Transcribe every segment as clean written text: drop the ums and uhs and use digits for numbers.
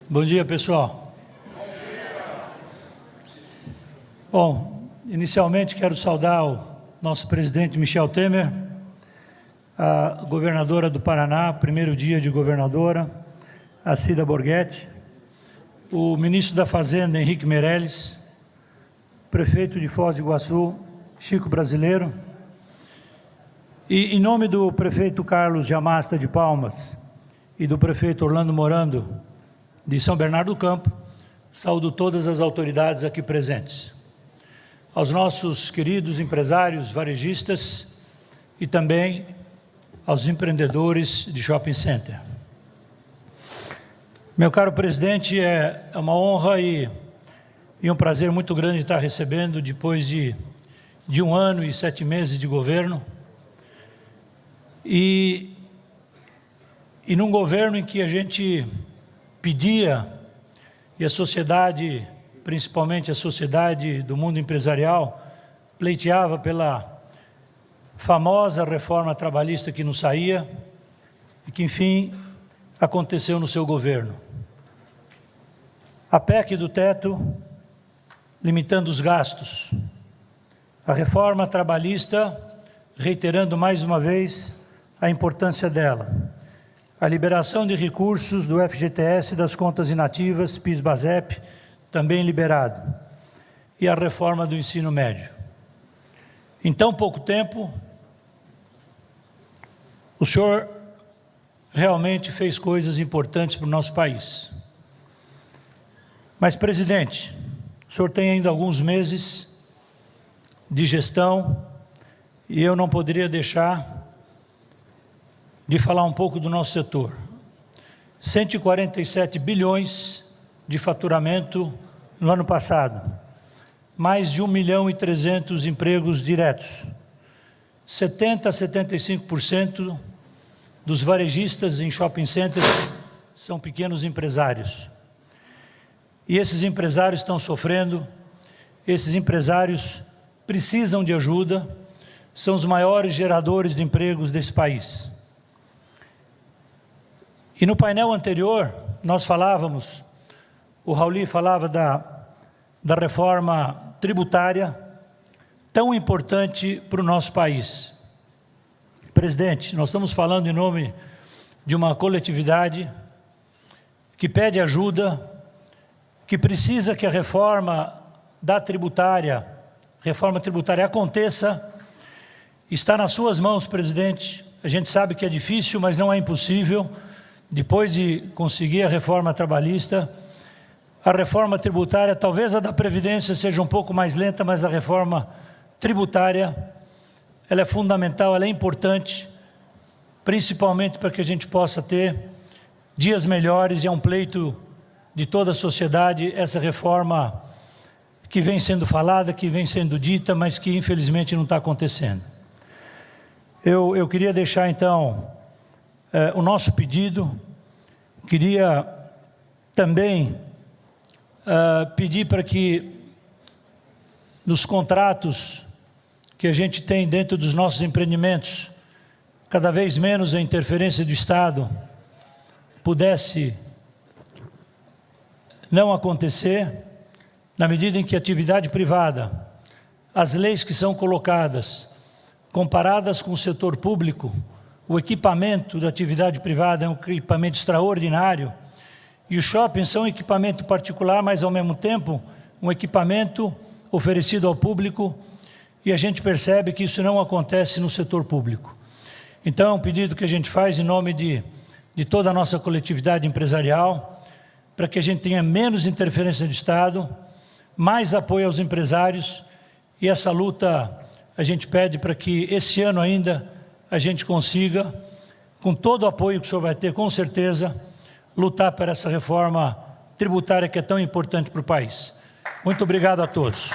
Bom dia, pessoal. Bom, inicialmente quero saudar o nosso presidente Michel Temer, a governadora do Paraná, primeiro dia de governadora, a Cida Borghetti, o ministro da Fazenda, Henrique Meirelles, prefeito de Foz do Iguaçu, Chico Brasileiro, e em nome do prefeito Carlos Giamasta de Palmas e do prefeito Orlando Morando, de São Bernardo do Campo, saúdo todas as autoridades aqui presentes. Aos nossos queridos empresários, varejistas e também aos empreendedores de shopping center. Meu caro presidente, é uma honra e um prazer muito grande estar recebendo, depois de 1 ano e 7 meses de governo, e num governo em que a gente pedia, e a sociedade, principalmente a sociedade do mundo empresarial, pleiteava pela famosa reforma trabalhista que não saía e que, enfim, aconteceu no seu governo. A PEC do teto, limitando os gastos. A reforma trabalhista, reiterando mais uma vez a importância dela. A liberação de recursos do FGTS das contas inativas, PIS/BASEP, também liberado. E a reforma do ensino médio. Em tão pouco tempo, o senhor realmente fez coisas importantes para o nosso país. Mas, presidente, o senhor tem ainda alguns meses de gestão e eu não poderia deixar de falar um pouco do nosso setor. 147 bilhões de faturamento no ano passado, mais de 1.300.000 empregos diretos, 70% a 75% dos varejistas em shopping centers são pequenos empresários. E esses empresários estão sofrendo, esses empresários precisam de ajuda, são os maiores geradores de empregos desse país. E no painel anterior, nós falávamos, o Rauli falava da reforma tributária, tão importante para o nosso país. Presidente, nós estamos falando em nome de uma coletividade que pede ajuda, que precisa que a reforma tributária aconteça. Está nas suas mãos, presidente. A gente sabe que é difícil, mas não é impossível. Depois de conseguir a reforma trabalhista, a reforma tributária, talvez a da Previdência seja um pouco mais lenta, mas a reforma tributária, ela é fundamental, ela é importante, principalmente para que a gente possa ter dias melhores, e é um pleito de toda a sociedade, essa reforma que vem sendo falada, que vem sendo dita, mas que infelizmente não está acontecendo. Eu queria deixar então o nosso pedido, queria também pedir para que nos contratos que a gente tem dentro dos nossos empreendimentos, cada vez menos a interferência do Estado pudesse não acontecer, na medida em que a atividade privada, as leis que são colocadas, comparadas com o setor público, o equipamento da atividade privada é um equipamento extraordinário, e os shoppings são um equipamento particular, mas ao mesmo tempo um equipamento oferecido ao público, e a gente percebe que isso não acontece no setor público. Então é um pedido que a gente faz em nome de toda a nossa coletividade empresarial, para que a gente tenha menos interferência do Estado, mais apoio aos empresários, e essa luta a gente pede para que esse ano ainda a gente consiga, com todo o apoio que o senhor vai ter, com certeza, lutar por essa reforma tributária que é tão importante para o país. Muito obrigado a todos.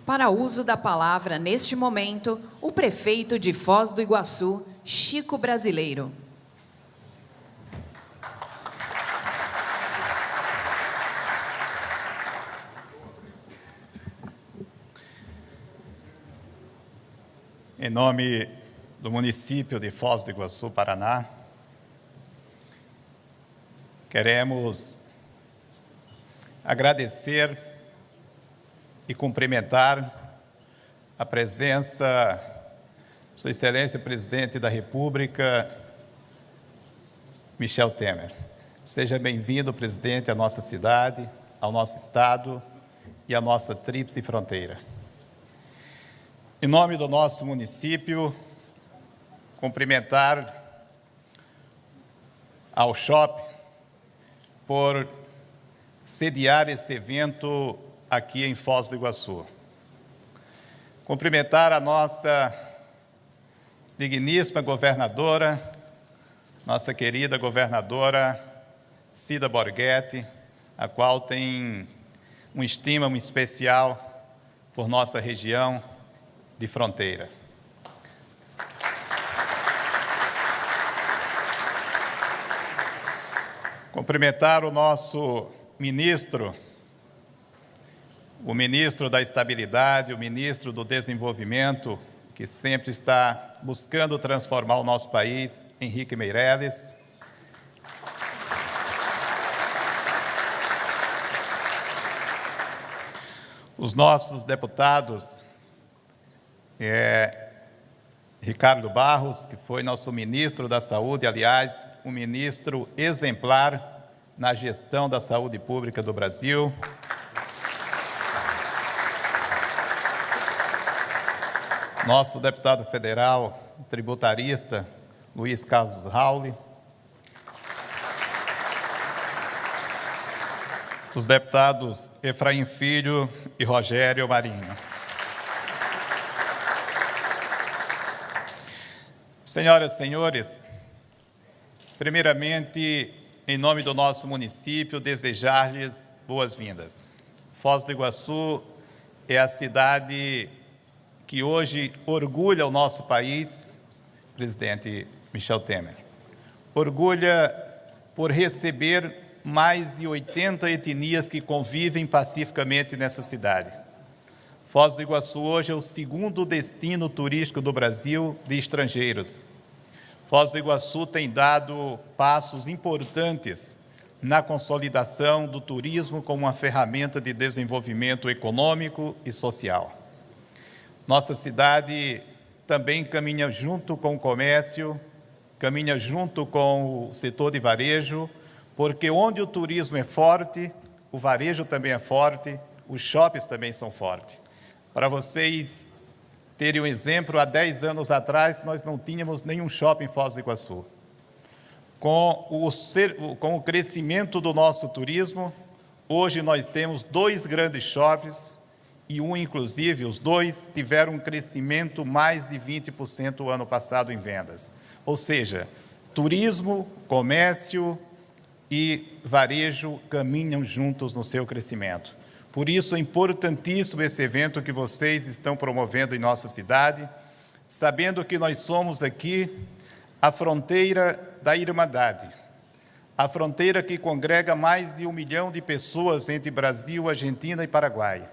Para uso da palavra, neste momento, o prefeito de Foz do Iguaçu, Chico Brasileiro. Em nome do município de Foz do Iguaçu, Paraná, queremos agradecer e cumprimentar a presença de Sua Excelência Presidente da República, Michel Temer. Seja bem-vindo, presidente, à nossa cidade, ao nosso estado e à nossa tríplice fronteira. Em nome do nosso município, cumprimentar ao Shopping por sediar esse evento aqui em Foz do Iguaçu. Cumprimentar a nossa digníssima governadora, nossa querida governadora Cida Borghetti, a qual tem uma estima muito especial por nossa região de fronteira. Cumprimentar o nosso ministro, o ministro da Estabilidade, o ministro do Desenvolvimento, que sempre está buscando transformar o nosso país, Henrique Meirelles. Os nossos deputados, Ricardo Barros, que foi nosso ministro da Saúde, aliás, um ministro exemplar na gestão da saúde pública do Brasil. Nosso deputado federal, tributarista, Luiz Carlos Rauli. Os deputados Efraim Filho e Rogério Marinho. Senhoras e senhores, primeiramente, em nome do nosso município, desejar-lhes boas-vindas. Foz do Iguaçu é a cidade que hoje orgulha o nosso país, presidente Michel Temer. Orgulha por receber mais de 80 etnias que convivem pacificamente nessa cidade. Foz do Iguaçu hoje é o segundo destino turístico do Brasil de estrangeiros. Foz do Iguaçu tem dado passos importantes na consolidação do turismo como uma ferramenta de desenvolvimento econômico e social. Nossa cidade também caminha junto com o comércio, caminha junto com o setor de varejo, porque onde o turismo é forte, o varejo também é forte, os shoppings também são fortes. Para vocês terem um exemplo, há 10 anos atrás nós não tínhamos nenhum shopping em Foz do Iguaçu. Com o crescimento do nosso turismo, hoje nós temos 2 grandes shoppings e inclusive, os 2 tiveram um crescimento mais de 20% o ano passado em vendas. Ou seja, turismo, comércio e varejo caminham juntos no seu crescimento. Por isso é importantíssimo esse evento que vocês estão promovendo em nossa cidade, sabendo que nós somos aqui a fronteira da Irmandade, a fronteira que congrega mais de 1 milhão de pessoas entre Brasil, Argentina e Paraguai.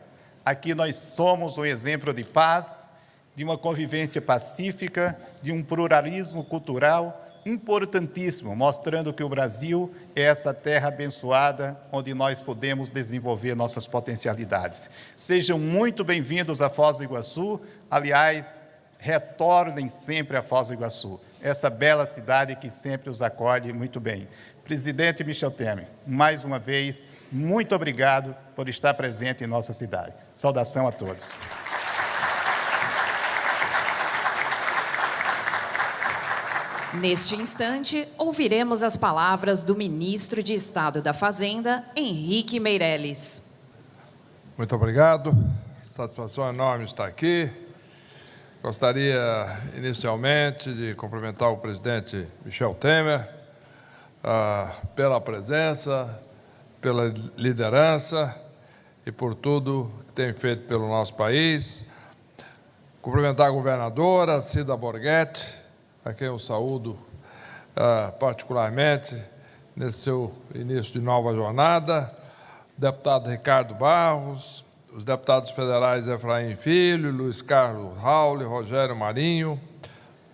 Aqui nós somos um exemplo de paz, de uma convivência pacífica, de um pluralismo cultural importantíssimo, mostrando que o Brasil é essa terra abençoada onde nós podemos desenvolver nossas potencialidades. Sejam muito bem-vindos a Foz do Iguaçu, aliás, retornem sempre a Foz do Iguaçu, essa bela cidade que sempre os acolhe muito bem. Presidente Michel Temer, mais uma vez, muito obrigado por estar presente em nossa cidade. Saudação a todos. Neste instante, ouviremos as palavras do ministro de Estado da Fazenda, Henrique Meirelles. Muito obrigado. Satisfação enorme estar aqui. Gostaria, inicialmente, de cumprimentar o presidente Michel Temer pela presença, pela liderança e por tudo que tem feito pelo nosso país. Cumprimentar a governadora Cida Borghetti, a quem eu saúdo particularmente nesse seu início de nova jornada, deputado Ricardo Barros, os deputados federais Efraim Filho, Luiz Carlos Raul, Rogério Marinho,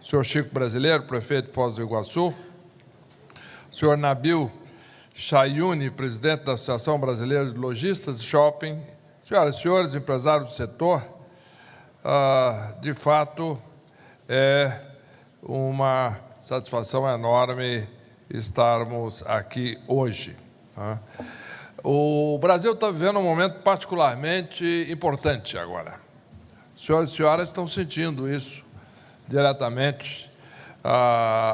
o senhor Chico Brasileiro, prefeito de Foz do Iguaçu, o senhor Nabil Chayuni, presidente da Associação Brasileira de Lojistas de Shopping, senhoras e senhores, empresários do setor, de fato, é uma satisfação enorme estarmos aqui hoje. O Brasil está vivendo um momento particularmente importante agora. Senhoras e senhores estão sentindo isso diretamente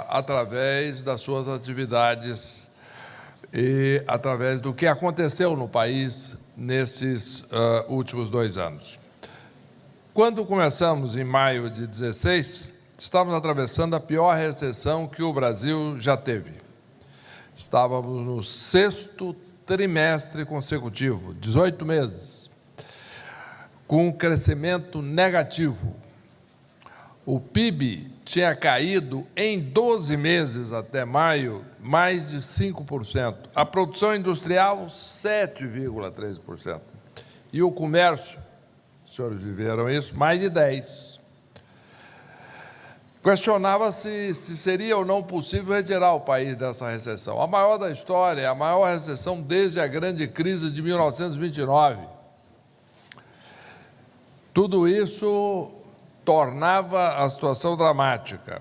através das suas atividades e através do que aconteceu no país nesses últimos 2 anos. Quando começamos em maio de 2016, estávamos atravessando a pior recessão que o Brasil já teve. Estávamos no 6º trimestre consecutivo, 18 meses, com um crescimento negativo. O PIB tinha caído em 12 meses até maio, mais de 5%. A produção industrial, 7,3%. E o comércio, os senhores viveram isso, mais de 10%. Questionava-se se seria ou não possível retirar o país dessa recessão. A maior da história, a maior recessão desde a grande crise de 1929. Tudo isso tornava a situação dramática.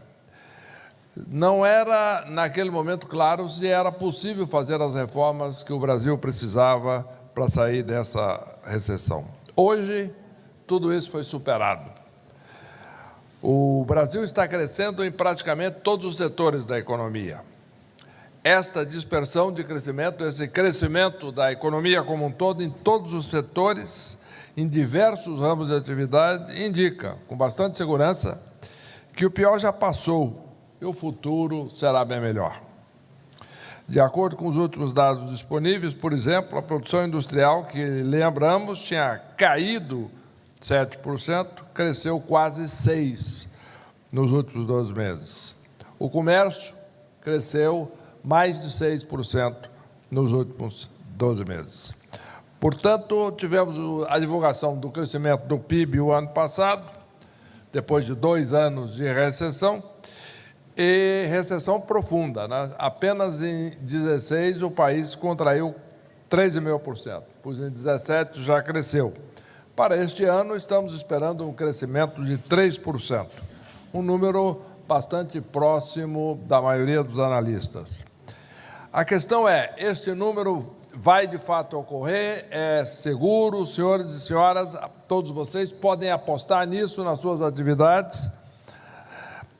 Não era, naquele momento, claro se era possível fazer as reformas que o Brasil precisava para sair dessa recessão. Hoje, tudo isso foi superado. O Brasil está crescendo em praticamente todos os setores da economia. Esta dispersão de crescimento, esse crescimento da economia como um todo, em todos os setores, em diversos ramos de atividade, indica, com bastante segurança, que o pior já passou e o futuro será bem melhor. De acordo com os últimos dados disponíveis, por exemplo, a produção industrial, que lembramos, tinha caído 7%, cresceu quase 6% nos últimos 12 meses. O comércio cresceu mais de 6% nos últimos 12 meses. Portanto, tivemos a divulgação do crescimento do PIB o ano passado, depois de 2 anos de recessão, e recessão profunda, né? Apenas em 2016 o país contraiu 3,5%, pois em 2017 já cresceu. Para este ano, estamos esperando um crescimento de 3%, um número bastante próximo da maioria dos analistas. A questão é, este número vai de fato ocorrer? É seguro? Senhores e senhoras, todos vocês podem apostar nisso nas suas atividades?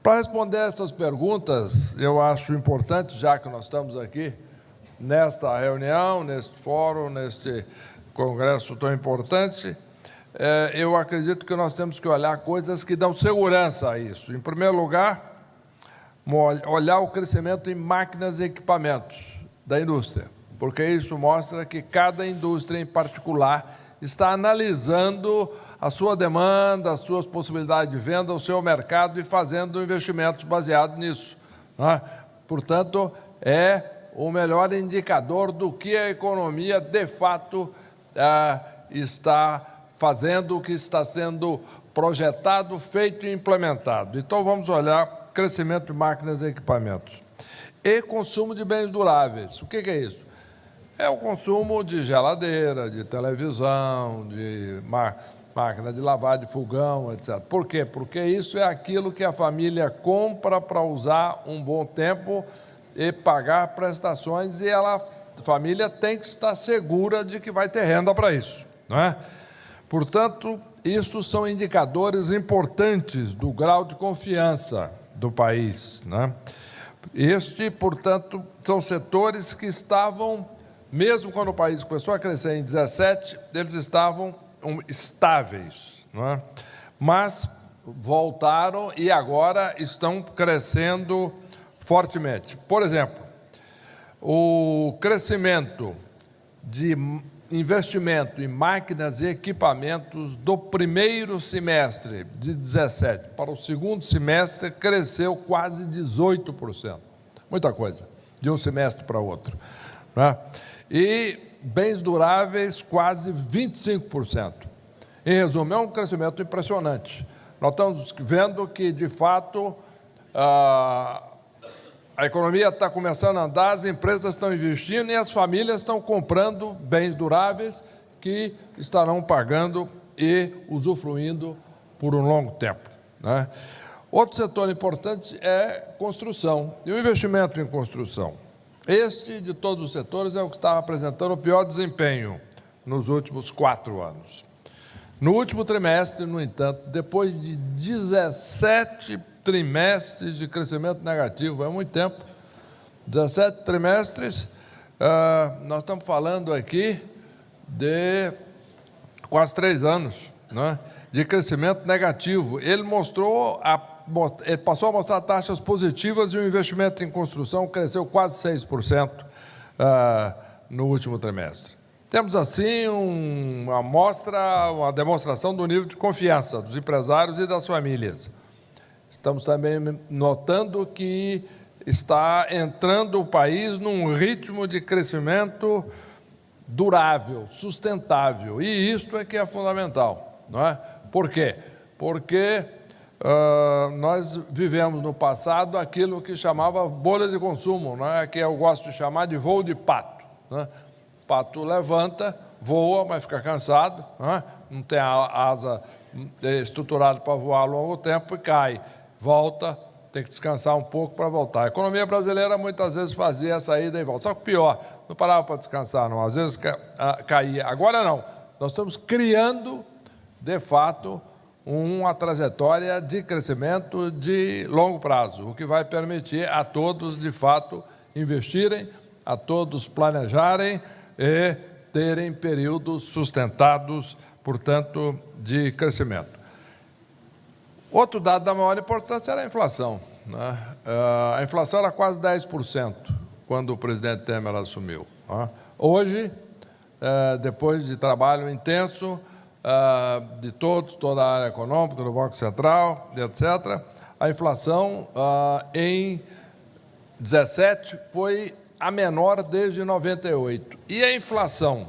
Para responder essas perguntas, eu acho importante, já que nós estamos aqui nesta reunião, neste fórum, neste congresso tão importante, eu acredito que nós temos que olhar coisas que dão segurança a isso. Em primeiro lugar, olhar o crescimento em máquinas e equipamentos da indústria, porque isso mostra que cada indústria em particular está analisando a sua demanda, as suas possibilidades de venda, o seu mercado e fazendo investimentos baseados nisso, né? Portanto, é o melhor indicador do que a economia, de fato, está fazendo, o que está sendo projetado, feito e implementado. Então, vamos olhar crescimento de máquinas e equipamentos. E consumo de bens duráveis. O que é isso? É o consumo de geladeira, de televisão, de máquina de lavar, de fogão, etc. Por quê? Porque isso é aquilo que a família compra para usar um bom tempo e pagar prestações, e a família tem que estar segura de que vai ter renda para isso, não é? Portanto, estes são indicadores importantes do grau de confiança do país, né? Portanto, são setores que estavam, mesmo quando o país começou a crescer em 2017, eles estavam estáveis, não é? Mas voltaram e agora estão crescendo fortemente. Por exemplo, o crescimento de investimento em máquinas e equipamentos do primeiro semestre de 2017 para o segundo semestre cresceu quase 18%. Muita coisa, de um semestre para outro, né? E bens duráveis quase 25%. Em resumo, é um crescimento impressionante. Nós estamos vendo que, de fato, a economia está começando a andar, as empresas estão investindo e as famílias estão comprando bens duráveis que estarão pagando e usufruindo por um longo tempo, né? Outro setor importante é construção e o investimento em construção. Este, de todos os setores, é o que está apresentando o pior desempenho nos últimos 4 anos. No último trimestre, no entanto, depois de 17 trimestres de crescimento negativo, é muito tempo, 17 trimestres, nós estamos falando aqui de quase 3 anos, né, de crescimento negativo. Ele passou a mostrar taxas positivas e o investimento em construção cresceu quase 6% no último trimestre. Temos, assim, uma demonstração do nível de confiança dos empresários e das famílias. Estamos também notando que está entrando o país num ritmo de crescimento durável, sustentável, e isto é que é fundamental, não é? Por quê? Porque nós vivemos no passado aquilo que chamava bolha de consumo, não é? Que eu gosto de chamar de voo de pato, né? O pato levanta, voa, mas fica cansado, não tem a asa estruturada para voar a longo tempo e cai, volta, tem que descansar um pouco para voltar. A economia brasileira muitas vezes fazia essa ida e volta, só que pior, não parava para descansar, não, às vezes caía. Agora não, nós estamos criando, de fato, uma trajetória de crescimento de longo prazo, o que vai permitir a todos, de fato, investirem, a todos planejarem e terem períodos sustentados, portanto, de crescimento. Outro dado da maior importância era a inflação, né? A inflação era quase 10% quando o presidente Temer assumiu, né? Hoje, depois de trabalho intenso de toda a área econômica, do Banco Central, etc., a inflação em 17 foi a menor desde 98. E a inflação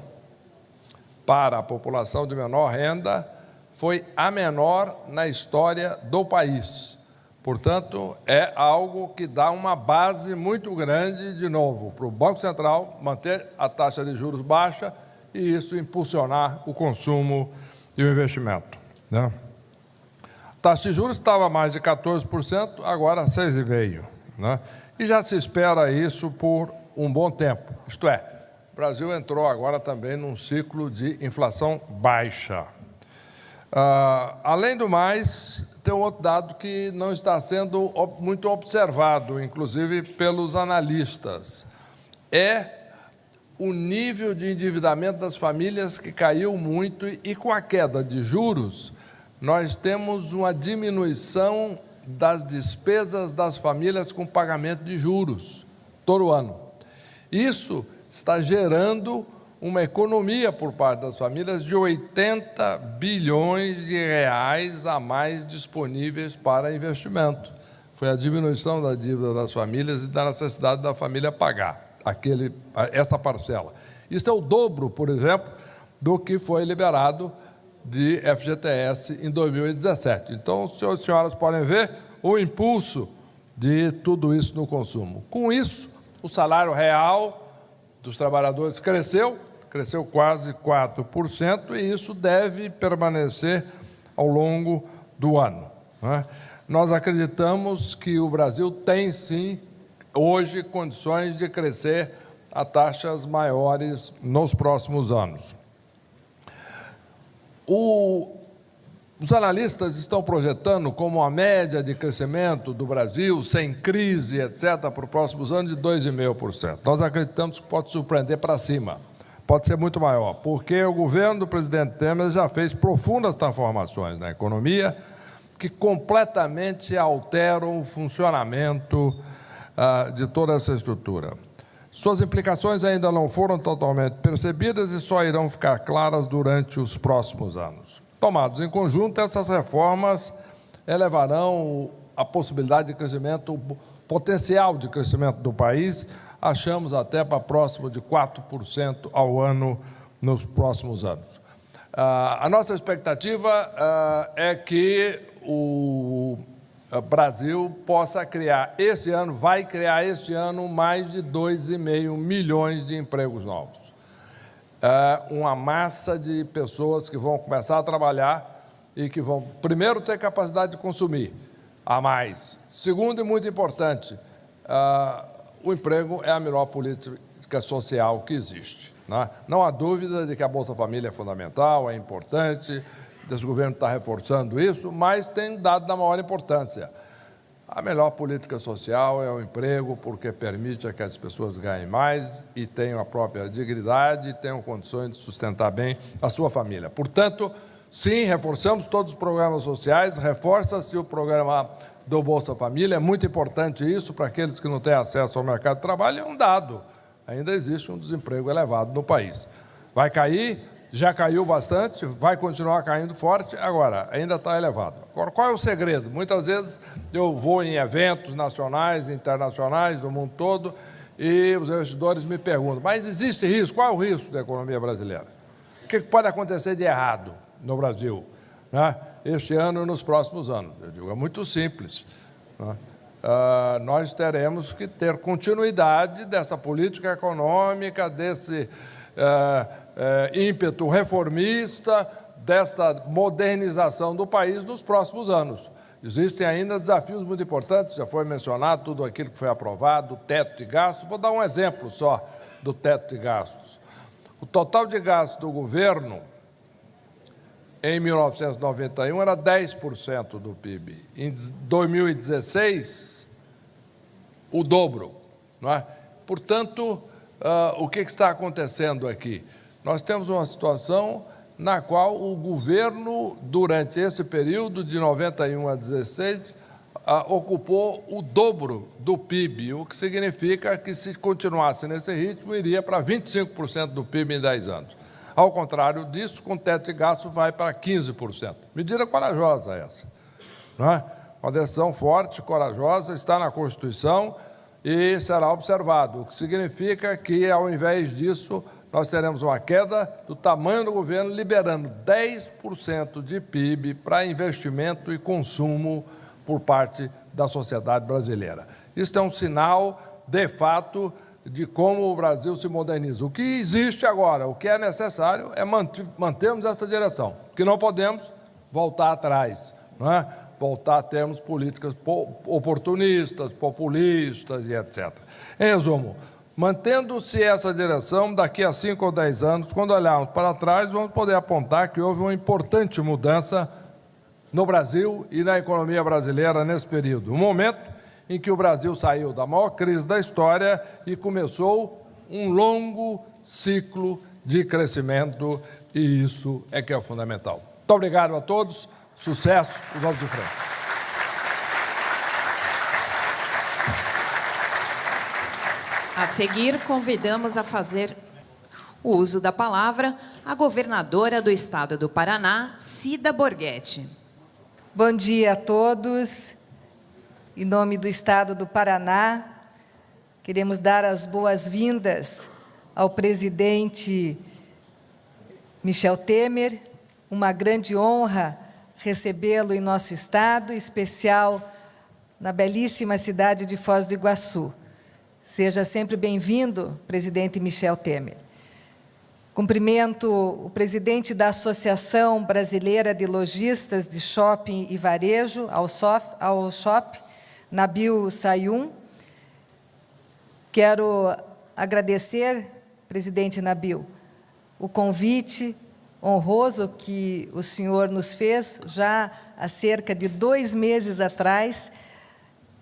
para a população de menor renda foi a menor na história do país. Portanto, é algo que dá uma base muito grande, de novo, para o Banco Central manter a taxa de juros baixa e isso impulsionar o consumo e o investimento, né? A taxa de juros estava mais de 14%, agora 6,5%, né? E já se espera isso por um bom tempo. Isto é, o Brasil entrou agora também num ciclo de inflação baixa. Além do mais, tem um outro dado que não está sendo muito observado, inclusive pelos analistas. É o nível de endividamento das famílias que caiu muito e com a queda de juros, nós temos uma diminuição das despesas das famílias com pagamento de juros todo ano. Isso está gerando uma economia por parte das famílias de 80 bilhões de reais a mais disponíveis para investimento. Foi a diminuição da dívida das famílias e da necessidade da família pagar essa parcela. Isso é o dobro, por exemplo, do que foi liberado de FGTS em 2017. Então, os senhores e senhoras podem ver o impulso de tudo isso no consumo. Com isso, o salário real dos trabalhadores cresceu quase 4%, e isso deve permanecer ao longo do ano, né? Nós acreditamos que o Brasil tem, sim, hoje, condições de crescer a taxas maiores nos próximos anos. Os analistas estão projetando como a média de crescimento do Brasil, sem crise, etc., para os próximos anos de 2,5%. Nós acreditamos que pode surpreender para cima, pode ser muito maior, porque o governo do presidente Temer já fez profundas transformações na economia que completamente alteram o funcionamento de toda essa estrutura. Suas implicações ainda não foram totalmente percebidas e só irão ficar claras durante os próximos anos. Tomados em conjunto, essas reformas elevarão a possibilidade de crescimento, o potencial de crescimento do país, achamos até para próximo de 4% ao ano nos próximos anos. A nossa expectativa é que o Brasil possa criar este ano, vai criar este ano mais de 2,5 milhões de empregos novos. Uma massa de pessoas que vão começar a trabalhar e que vão, primeiro, ter capacidade de consumir a mais. Segundo, e muito importante, o emprego é a melhor política social que existe. Não há dúvida de que a Bolsa Família é fundamental, é importante, esse governo está reforçando isso, mas tem dado da maior importância. A melhor política social é o emprego, porque permite que as pessoas ganhem mais e tenham a própria dignidade e tenham condições de sustentar bem a sua família. Portanto, sim, reforçamos todos os programas sociais, reforça-se o programa do Bolsa Família, é muito importante isso para aqueles que não têm acesso ao mercado de trabalho, é um dado. Ainda existe um desemprego elevado no país. Vai cair, já caiu bastante, vai continuar caindo forte, agora ainda está elevado. Agora, qual é o segredo? Muitas vezes eu vou em eventos nacionais, internacionais, do mundo todo, e os investidores me perguntam, mas existe risco? Qual é o risco da economia brasileira? O que pode acontecer de errado no Brasil, este ano e nos próximos anos? Eu digo, é muito simples. Nós teremos que ter continuidade dessa política econômica, desse ímpeto reformista, desta modernização do país nos próximos anos. Existem ainda desafios muito importantes, já foi mencionado tudo aquilo que foi aprovado, o teto de gastos. Vou dar um exemplo só do teto de gastos. O total de gastos do governo em 1991 era 10% do PIB. Em 2016, o dobro. Portanto, o que está acontecendo aqui? Nós temos uma situação na qual o governo, durante esse período de 91 a 16, ocupou o dobro do PIB, o que significa que, se continuasse nesse ritmo, iria para 25% do PIB em 10 anos. Ao contrário disso, com o teto de gasto, vai para 15%. Medida corajosa essa. Uma decisão forte, corajosa, está na Constituição e será observado, o que significa que, ao invés disso, nós teremos uma queda do tamanho do governo, liberando 10% de PIB para investimento e consumo por parte da sociedade brasileira. Isso é um sinal, de fato, de como o Brasil se moderniza. O que existe agora, o que é necessário é mantermos essa direção, porque não podemos voltar atrás, voltar a termos políticas oportunistas, populistas e etc. Em resumo, mantendo-se essa direção, daqui a 5 ou 10 anos, quando olharmos para trás, vamos poder apontar que houve uma importante mudança no Brasil e na economia brasileira nesse período. Um momento em que o Brasil saiu da maior crise da história e começou um longo ciclo de crescimento, e isso é que é fundamental. Muito obrigado a todos, sucesso e vamos em frente. A seguir, convidamos a fazer o uso da palavra a governadora do Estado do Paraná, Cida Borghetti. Bom dia a todos. Em nome do Estado do Paraná, queremos dar as boas-vindas ao presidente Michel Temer. Uma grande honra recebê-lo em nosso estado, em especial na belíssima cidade de Foz do Iguaçu. Seja sempre bem-vindo, presidente Michel Temer. Cumprimento o presidente da Associação Brasileira de Lojistas de Shopping e Varejo, ao SHOP, Nabil Sayum. Quero agradecer, presidente Nabil, o convite honroso que o senhor nos fez já há cerca de 2 meses atrás,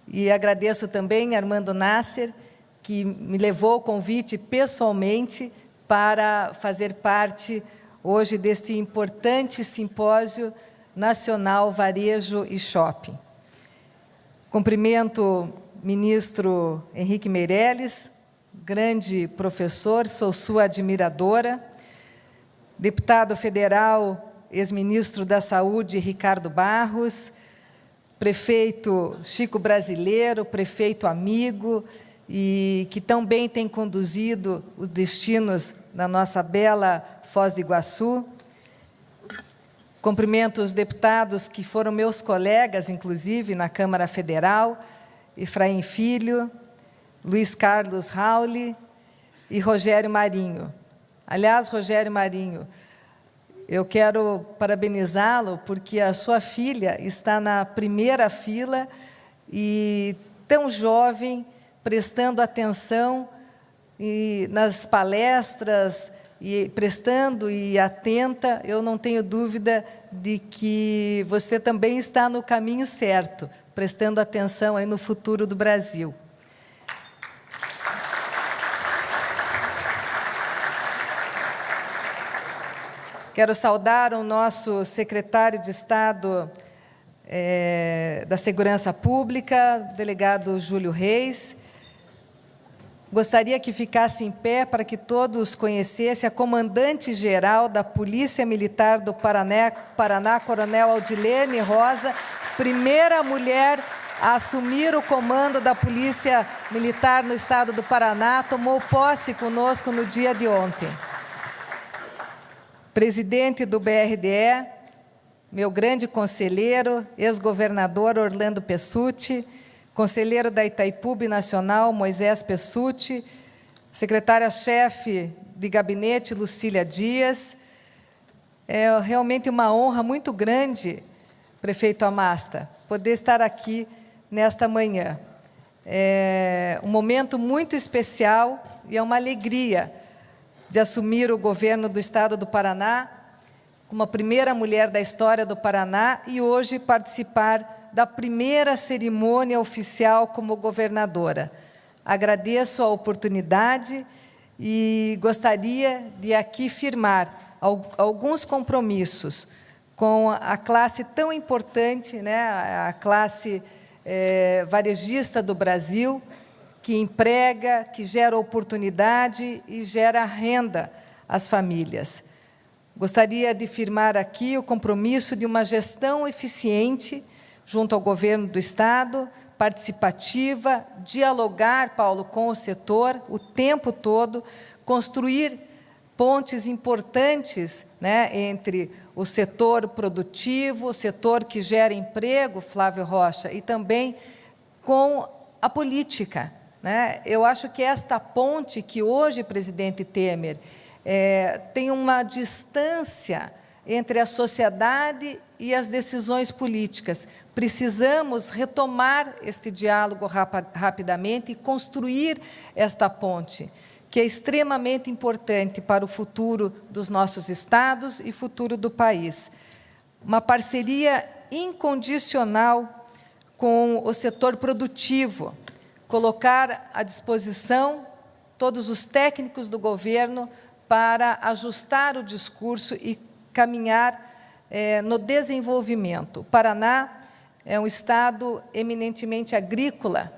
e agradeço também a Armando Nasser, que me levou o convite pessoalmente para fazer parte hoje deste importante simpósio nacional Varejo e Shopping. Cumprimento o ministro Henrique Meirelles, grande professor, sou sua admiradora. Deputado federal, ex-ministro da Saúde, Ricardo Barros, prefeito Chico Brasileiro, prefeito amigo, e que tão bem tem conduzido os destinos da nossa bela Foz do Iguaçu. Cumprimento os deputados que foram meus colegas, inclusive, na Câmara Federal, Efraim Filho, Luiz Carlos Rauli e Rogério Marinho. Aliás, Rogério Marinho, eu quero parabenizá-lo porque a sua filha está na primeira fila e tão jovem, prestando atenção nas palestras, e prestando e atenta, eu não tenho dúvida de que você também está no caminho certo, prestando atenção aí no futuro do Brasil. Quero saudar o nosso secretário de Estado da Segurança Pública, delegado Júlio Reis. Gostaria que ficasse em pé para que todos conhecessem a comandante-geral da Polícia Militar do Paraná, Coronel Aldilene Rosa, primeira mulher a assumir o comando da Polícia Militar no estado do Paraná, tomou posse conosco no dia de ontem. Presidente do BRDE, meu grande conselheiro, ex-governador Orlando Pessutti, conselheiro da Itaipu Nacional, Moisés Pessutti, secretária-chefe de gabinete, Lucília Dias. É realmente uma honra muito grande, prefeito Amasta, poder estar aqui nesta manhã. É um momento muito especial e é uma alegria de assumir o governo do estado do Paraná, como a primeira mulher da história do Paraná, e hoje participar da primeira cerimônia oficial como governadora. Agradeço a oportunidade e gostaria de aqui firmar alguns compromissos com a classe tão importante, né, a classe varejista do Brasil, que emprega, que gera oportunidade e gera renda às famílias. Gostaria de firmar aqui o compromisso de uma gestão eficiente junto ao governo do estado, participativa, dialogar, Paulo, com o setor o tempo todo, construir pontes importantes, né, entre o setor produtivo, o setor que gera emprego, Flávio Rocha, e também com a política, né? Eu acho que esta ponte que hoje, presidente Temer, tem uma distância entre a sociedade e as decisões políticas. Precisamos retomar este diálogo rapidamente e construir esta ponte, que é extremamente importante para o futuro dos nossos estados e futuro do país. Uma parceria incondicional com o setor produtivo, colocar à disposição todos os técnicos do governo para ajustar o discurso e caminhar no desenvolvimento. O Paraná é um estado eminentemente agrícola,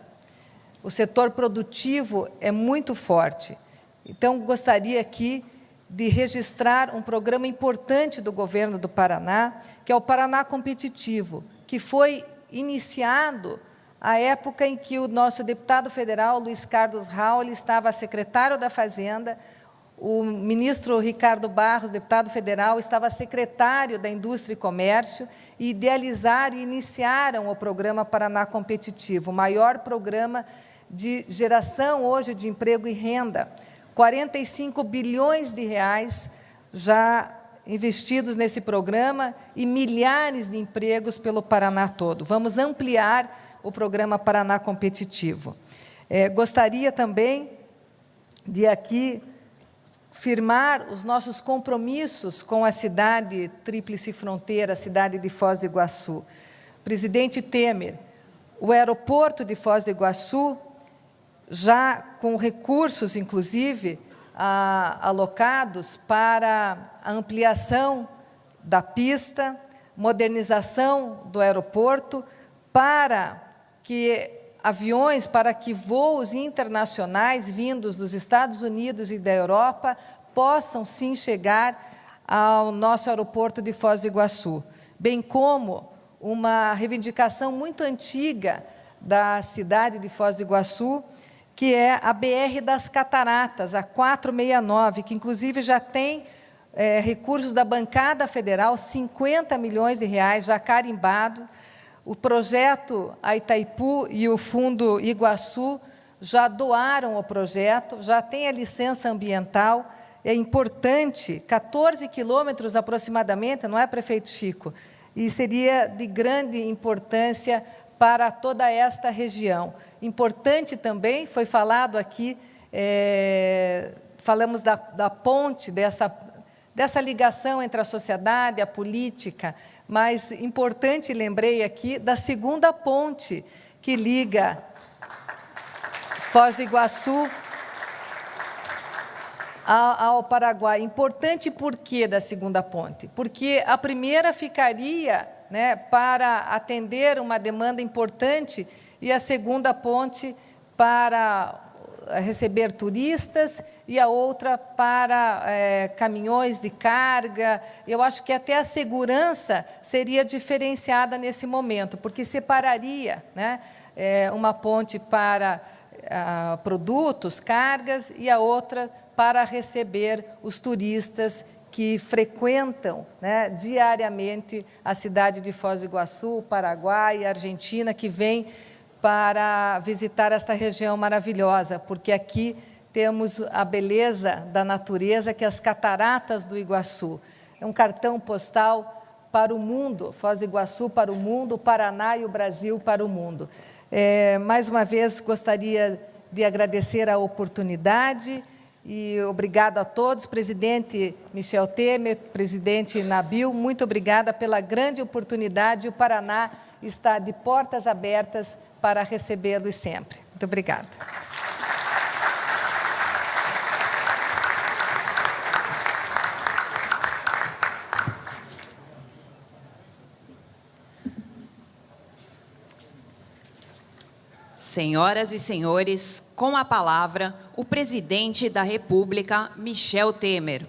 o setor produtivo é muito forte. Então, gostaria aqui de registrar um programa importante do governo do Paraná, que é o Paraná Competitivo, que foi iniciado à época em que o nosso deputado federal, Luiz Carlos Rauli, estava secretário da Fazenda, o ministro Ricardo Barros, deputado federal, estava secretário da Indústria e Comércio, e idealizaram e iniciaram o programa Paraná Competitivo, o maior programa de geração hoje de emprego e renda. 45 bilhões de reais já investidos nesse programa e milhares de empregos pelo Paraná todo. Vamos ampliar o programa Paraná Competitivo. Gostaria também de aqui firmar os nossos compromissos com a cidade tríplice fronteira, a cidade de Foz do Iguaçu. Presidente Temer, o aeroporto de Foz do Iguaçu, já com recursos, inclusive, alocados para a ampliação da pista, modernização do aeroporto, para que aviões, para que voos internacionais vindos dos Estados Unidos e da Europa possam, sim, chegar ao nosso aeroporto de Foz do Iguaçu, bem como uma reivindicação muito antiga da cidade de Foz do Iguaçu, que é a BR das Cataratas, a 469, que inclusive já tem recursos da bancada federal, 50 milhões de reais já carimbado. O projeto Itaipu e o Fundo Iguaçu já doaram o projeto, já tem a licença ambiental. É importante, 14 quilômetros aproximadamente, não é, prefeito Chico? E seria de grande importância para toda esta região. Importante também, foi falado aqui, falamos da ponte, dessa ligação entre a sociedade e a política, mas importante, lembrei aqui, da segunda ponte que liga Foz do Iguaçu ao Paraguai. Importante por quê da segunda ponte? Porque a primeira ficaria, né, para atender uma demanda importante e a segunda ponte para receber turistas e a outra para caminhões de carga. Eu acho que até a segurança seria diferenciada nesse momento, porque separaria, né, uma ponte para produtos, cargas, e a outra para receber os turistas que frequentam, né, diariamente a cidade de Foz do Iguaçu, Paraguai e Argentina, que vêm para visitar esta região maravilhosa, porque aqui temos a beleza da natureza, que é as cataratas do Iguaçu. É um cartão postal para o mundo, Foz do Iguaçu para o mundo, o Paraná e o Brasil para o mundo. Mais uma vez, gostaria de agradecer a oportunidade e obrigado a todos. Presidente Michel Temer, presidente Nabil, muito obrigada pela grande oportunidade. O Paraná está de portas abertas para recebê-los sempre. Muito obrigada. Senhoras e senhores, com a palavra, o presidente da República, Michel Temer.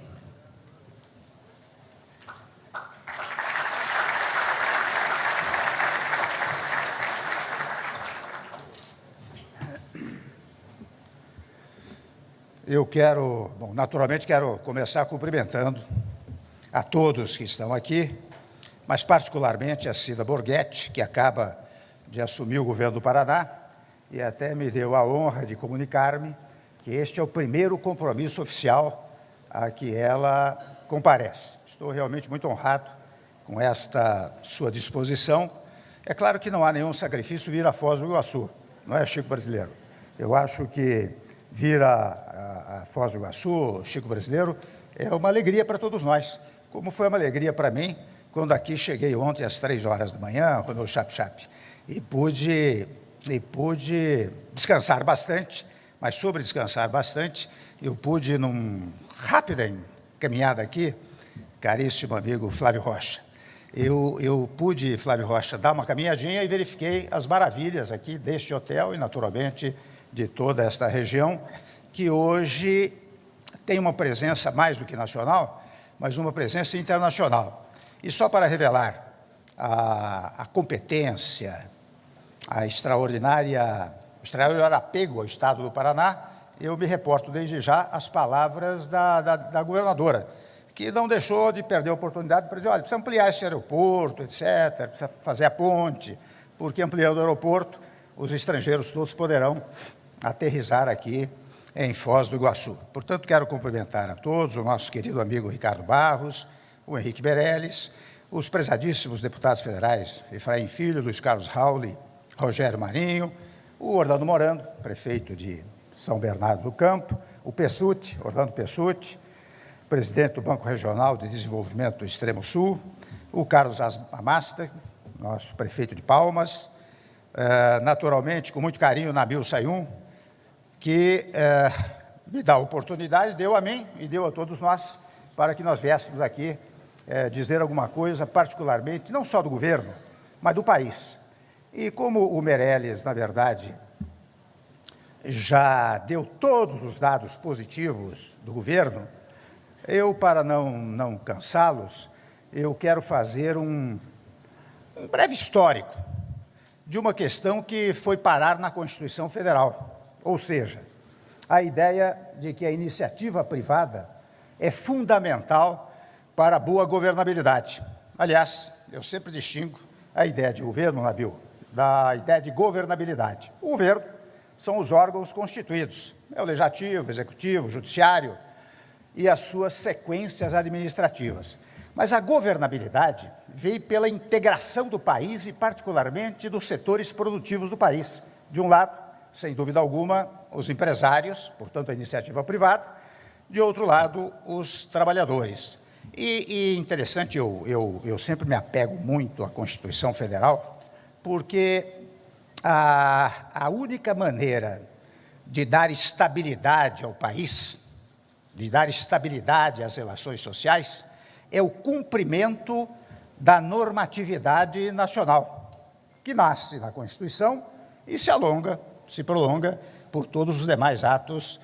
Eu quero, naturalmente quero começar cumprimentando a todos que estão aqui, mas particularmente a Cida Borghetti, que acaba de assumir o governo do Paraná, e até me deu a honra de comunicar-me que este é o primeiro compromisso oficial a que ela comparece. Estou realmente muito honrado com esta sua disposição. É claro que não há nenhum sacrifício vir a Foz do Iguaçu, não é, Chico Brasileiro? Eu acho que vir a Foz do Iguaçu, Chico Brasileiro, é uma alegria para todos nós, como foi uma alegria para mim quando aqui cheguei ontem às 3 horas da manhã, com o meu chap-chap, e pude descansar bastante, mas sobre descansar bastante, eu pude, numa rápida caminhada aqui, caríssimo amigo Flávio Rocha, eu pude, Flávio Rocha, dar uma caminhadinha e verifiquei as maravilhas aqui deste hotel e, naturalmente, de toda esta região, que hoje tem uma presença mais do que nacional, mas uma presença internacional. E só para revelar a competência, o extraordinário apego ao Estado do Paraná, eu me reporto desde já às palavras da governadora, que não deixou de perder a oportunidade para dizer, olha, precisa ampliar esse aeroporto, etc., precisa fazer a ponte, porque ampliando o aeroporto, os estrangeiros todos poderão aterrissar aqui em Foz do Iguaçu. Portanto, quero cumprimentar a todos, o nosso querido amigo Ricardo Barros, o Henrique Meirelles, os prezadíssimos deputados federais Efraim Filho, Luiz Carlos Rauli, Rogério Marinho, o Orlando Morando, prefeito de São Bernardo do Campo, o Pessutti, Orlando Pessutti, presidente do Banco Regional de Desenvolvimento do Extremo Sul, o Carlos Amasta, nosso prefeito de Palmas, naturalmente, com muito carinho, Nabil Sayum, que me dá a oportunidade, deu a mim e deu a todos nós, para que nós viéssemos aqui dizer alguma coisa, particularmente, não só do governo, mas do país. E como o Meirelles, na verdade, já deu todos os dados positivos do governo, eu, para não cansá-los, eu quero fazer um breve histórico de uma questão que foi parar na Constituição Federal. Ou seja, a ideia de que a iniciativa privada é fundamental para a boa governabilidade. Aliás, eu sempre distingo a ideia de governo, Nabil, da ideia de governabilidade. O governo são os órgãos constituídos, é o legislativo, executivo, judiciário e as suas sequências administrativas. Mas a governabilidade veio pela integração do país e, particularmente, dos setores produtivos do país. De um lado, sem dúvida alguma, os empresários, portanto, a iniciativa privada, de outro lado, os trabalhadores. E interessante, eu sempre me apego muito à Constituição Federal, porque a única maneira de dar estabilidade ao país, de dar estabilidade às relações sociais, é o cumprimento da normatividade nacional, que nasce na Constituição e se prolonga por todos os demais atos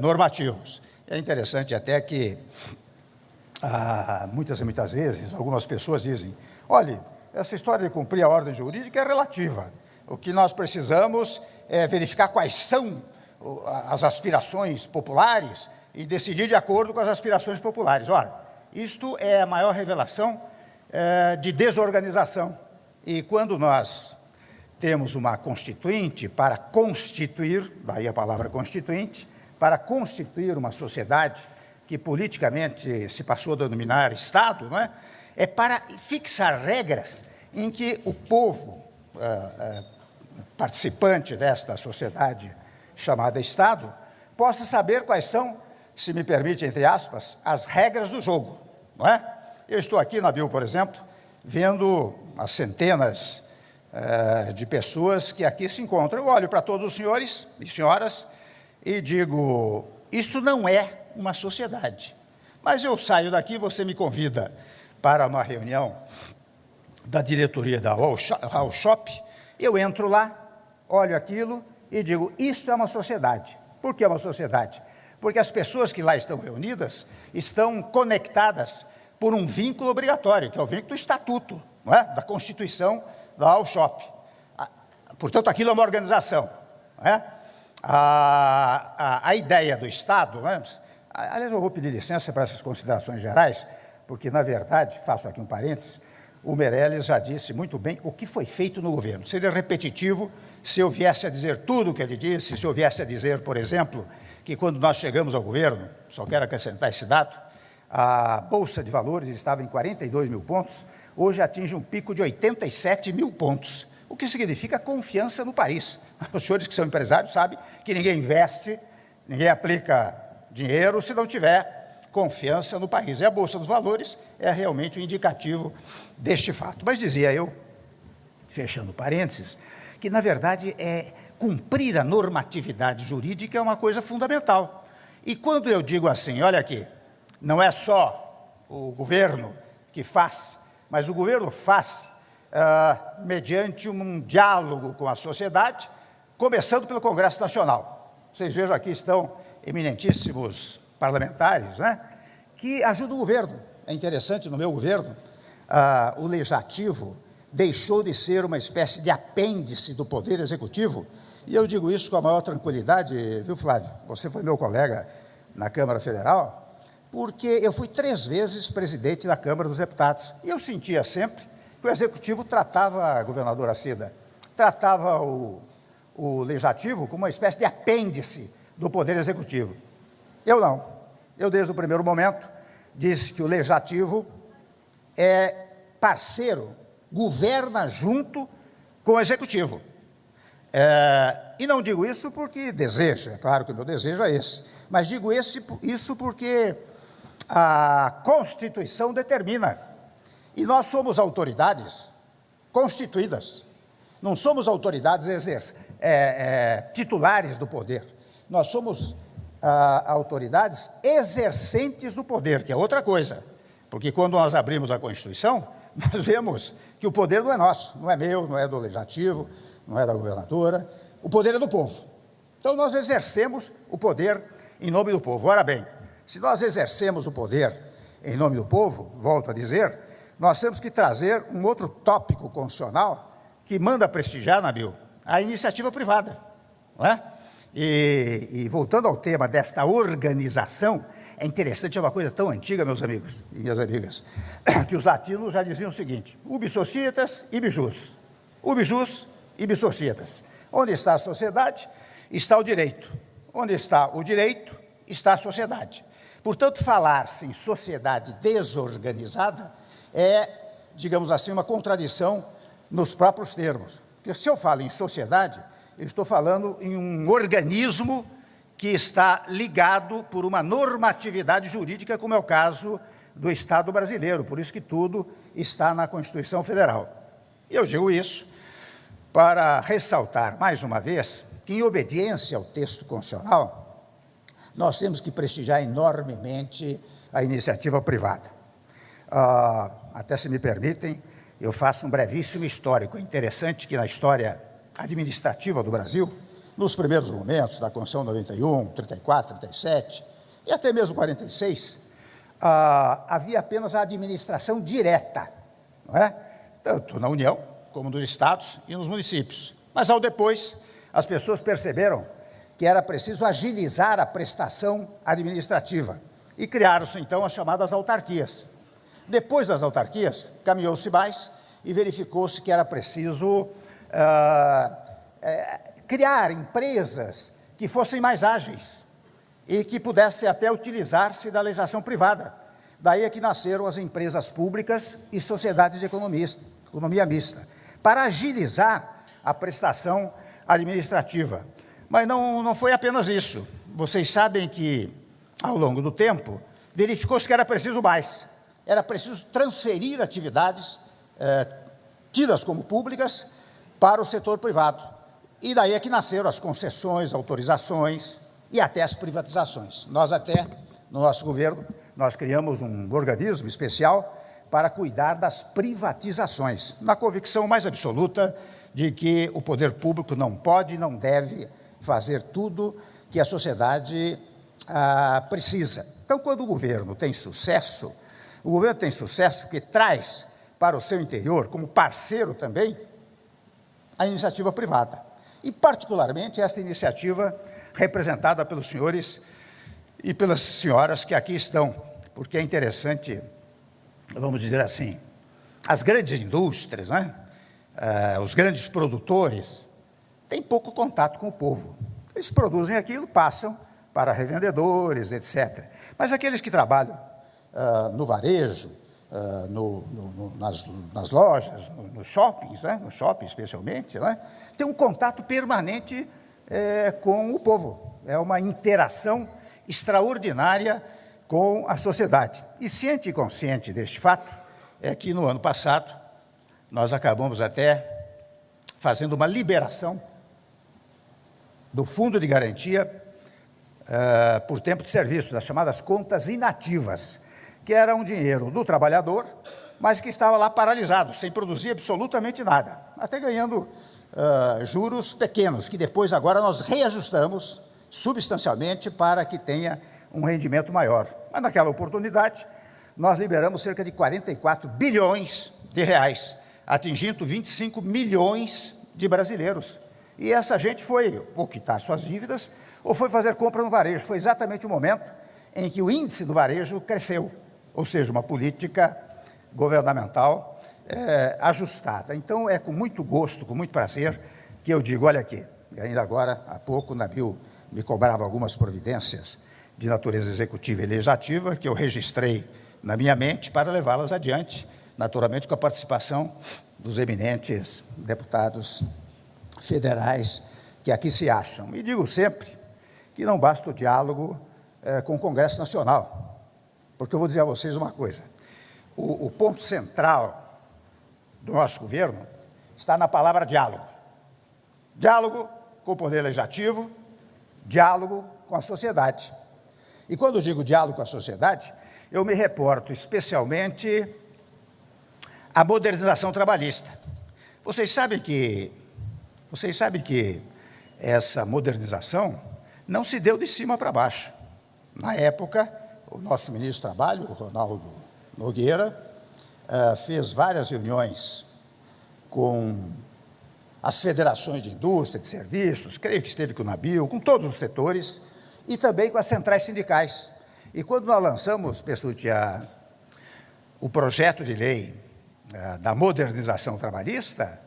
normativos. É interessante até que, muitas vezes, algumas pessoas dizem, olha, essa história de cumprir a ordem jurídica é relativa. O que nós precisamos é verificar quais são as aspirações populares e decidir de acordo com as aspirações populares. Ora, isto é a maior revelação de desorganização. E quando nós temos uma constituinte para constituir, daí a palavra constituinte, para constituir uma sociedade que politicamente se passou a denominar Estado, não é? É para fixar regras em que o povo participante desta sociedade chamada Estado possa saber quais são, se me permite, entre aspas, as regras do jogo, não é? Eu estou aqui, Nabil, por exemplo, vendo as centenas de pessoas que aqui se encontram. Eu olho para todos os senhores e senhoras e digo, isto não é uma sociedade. Mas eu saio daqui, você me convida para uma reunião da diretoria da All Shop, eu entro lá, olho aquilo e digo, isto é uma sociedade. Por que é uma sociedade? Porque as pessoas que lá estão reunidas estão conectadas por um vínculo obrigatório, que é o vínculo do Estatuto, não é? Da Constituição da All Shop. Portanto, aquilo é uma organização. Não é? A ideia do Estado, não é? Aliás, eu vou pedir licença para essas considerações gerais, porque, na verdade, faço aqui um parênteses, o Meirelles já disse muito bem o que foi feito no governo. Seria repetitivo se eu viesse a dizer tudo o que ele disse, se eu viesse a dizer, por exemplo, que quando nós chegamos ao governo, só quero acrescentar esse dado, a Bolsa de Valores estava em 42 mil pontos, hoje atinge um pico de 87 mil pontos, o que significa confiança no país. Os senhores que são empresários sabem que ninguém investe, ninguém aplica dinheiro se não tiver confiança no país. E a Bolsa dos Valores é realmente um indicativo deste fato. Mas dizia eu, fechando parênteses, que na verdade cumprir a normatividade jurídica é uma coisa fundamental. E quando eu digo assim, olha aqui, não é só o governo que faz, mas o governo faz mediante um diálogo com a sociedade, começando pelo Congresso Nacional. Vocês vejam aqui estão eminentíssimos parlamentares, né, que ajudam o governo. É interessante, no meu governo, o legislativo deixou de ser uma espécie de apêndice do Poder Executivo, e eu digo isso com a maior tranquilidade, viu, Flávio? Você foi meu colega na Câmara Federal, porque eu fui 3 vezes presidente da Câmara dos Deputados, e eu sentia sempre que o Executivo tratava, a governadora Cida, tratava o Legislativo como uma espécie de apêndice do Poder Executivo. Eu não. Eu, desde o primeiro momento, disse que o Legislativo é parceiro, governa junto com o Executivo. E não digo isso porque desejo, é claro que o meu desejo é esse, mas digo isso porque a Constituição determina. E nós somos autoridades constituídas, não somos autoridades titulares do poder, nós somos autoridades exercentes do poder, que é outra coisa, porque quando nós abrimos a Constituição, nós vemos que o poder não é nosso, não é meu, não é do Legislativo, não é da governadora, o poder é do povo. Então, nós exercemos o poder em nome do povo. Ora bem, se nós exercemos o poder em nome do povo, volto a dizer, nós temos que trazer um outro tópico constitucional que manda prestigiar, Nabil, a iniciativa privada, não é? E voltando ao tema desta organização, É interessante, é uma coisa tão antiga, meus amigos e minhas amigas, que os latinos já diziam o seguinte: ubi societas, ibi jus. Ubi jus, ibi societas. Onde está a sociedade, está o direito. Onde está o direito, está a sociedade. Portanto, falar-se em sociedade desorganizada é, digamos assim, uma contradição nos próprios termos. Porque se eu falo em sociedade, eu estou falando em um organismo que está ligado por uma normatividade jurídica, como é o caso do Estado brasileiro. Por isso que tudo está na Constituição Federal. E eu digo isso para ressaltar, mais uma vez, que, em obediência ao texto constitucional, nós temos que prestigiar enormemente a iniciativa privada. Até se me permitem, eu faço um brevíssimo histórico. É interessante que na história administrativa do Brasil, nos primeiros momentos da Constituição 91, 34, 37 e até mesmo 46, havia apenas a administração direta, não é? Tanto na União, como nos estados e nos municípios. Mas, ao depois, as pessoas perceberam que era preciso agilizar a prestação administrativa e criaram-se, então, as chamadas autarquias. Depois das autarquias, caminhou-se mais e verificou-se que era preciso criar empresas que fossem mais ágeis e que pudessem até utilizar-se da legislação privada. Daí é que nasceram as empresas públicas e sociedades de economia mista, para agilizar a prestação administrativa. Mas não foi apenas isso. Vocês sabem que, ao longo do tempo, verificou-se que era preciso mais. Era preciso transferir atividades tidas como públicas para o setor privado. E daí é que nasceram as concessões, autorizações e até as privatizações. Nós até, no nosso governo, nós criamos um organismo especial para cuidar das privatizações, na convicção mais absoluta de que o poder público não pode e não deve fazer tudo que a sociedade precisa. Então, quando o governo tem sucesso porque traz para o seu interior, como parceiro também, a iniciativa privada. E, particularmente, esta iniciativa representada pelos senhores e pelas senhoras que aqui estão, porque é interessante, vamos dizer assim, as grandes indústrias, né? Os grandes produtores têm pouco contato com o povo. Eles produzem aquilo, passam para revendedores, etc. Mas aqueles que trabalham no varejo, nas lojas, nos shoppings, né? No shopping especialmente, né? Tem um contato permanente com o povo. É uma interação extraordinária com a sociedade. E ciente e consciente deste fato, é que no ano passado nós acabamos até fazendo uma liberação do Fundo de Garantia por tempo de serviço, das chamadas contas inativas, que era um dinheiro do trabalhador, mas que estava lá paralisado, sem produzir absolutamente nada, até ganhando juros pequenos, que depois agora nós reajustamos substancialmente para que tenha um rendimento maior. Mas naquela oportunidade, nós liberamos cerca de 44 bilhões de reais, atingindo 25 milhões de brasileiros. E essa gente foi ou quitar suas dívidas, ou foi fazer compra no varejo. Foi exatamente o momento em que o índice do varejo cresceu, ou seja, uma política governamental ajustada. Então, é com muito gosto, com muito prazer, que eu digo, olha aqui, ainda agora, há pouco, o Nabil me cobrava algumas providências de natureza executiva e legislativa, que eu registrei na minha mente para levá-las adiante, naturalmente com a participação dos eminentes deputados federais que aqui se acham. E digo sempre que não basta o diálogo com o Congresso Nacional, porque eu vou dizer a vocês uma coisa, o ponto central do nosso governo está na palavra diálogo. Diálogo com o Poder Legislativo, diálogo com a sociedade. E quando eu digo diálogo com a sociedade, eu me reporto especialmente à modernização trabalhista. Vocês sabem que essa modernização não se deu de cima para baixo. Na época, o nosso ministro do Trabalho, o Ronaldo Nogueira, fez várias reuniões com as federações de indústria, de serviços, creio que esteve com o Nabil, com todos os setores, e também com as centrais sindicais. E quando nós lançamos, Pessutti, o projeto de lei da modernização trabalhista,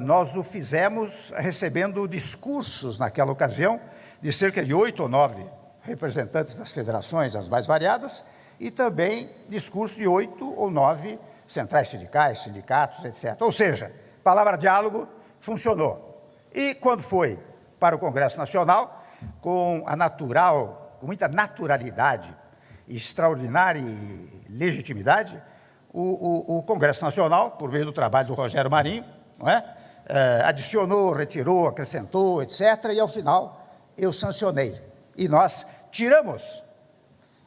nós o fizemos recebendo discursos, naquela ocasião, de cerca de 8 ou 9 representantes das federações, as mais variadas, e também discursos de 8 ou 9 centrais sindicais, sindicatos, etc. Ou seja, palavra diálogo funcionou. E quando foi para o Congresso Nacional, com muita naturalidade, extraordinária legitimidade, o Congresso Nacional, por meio do trabalho do Rogério Marinho, não é? Adicionou, retirou, acrescentou, etc., e ao final eu sancionei. E nós tiramos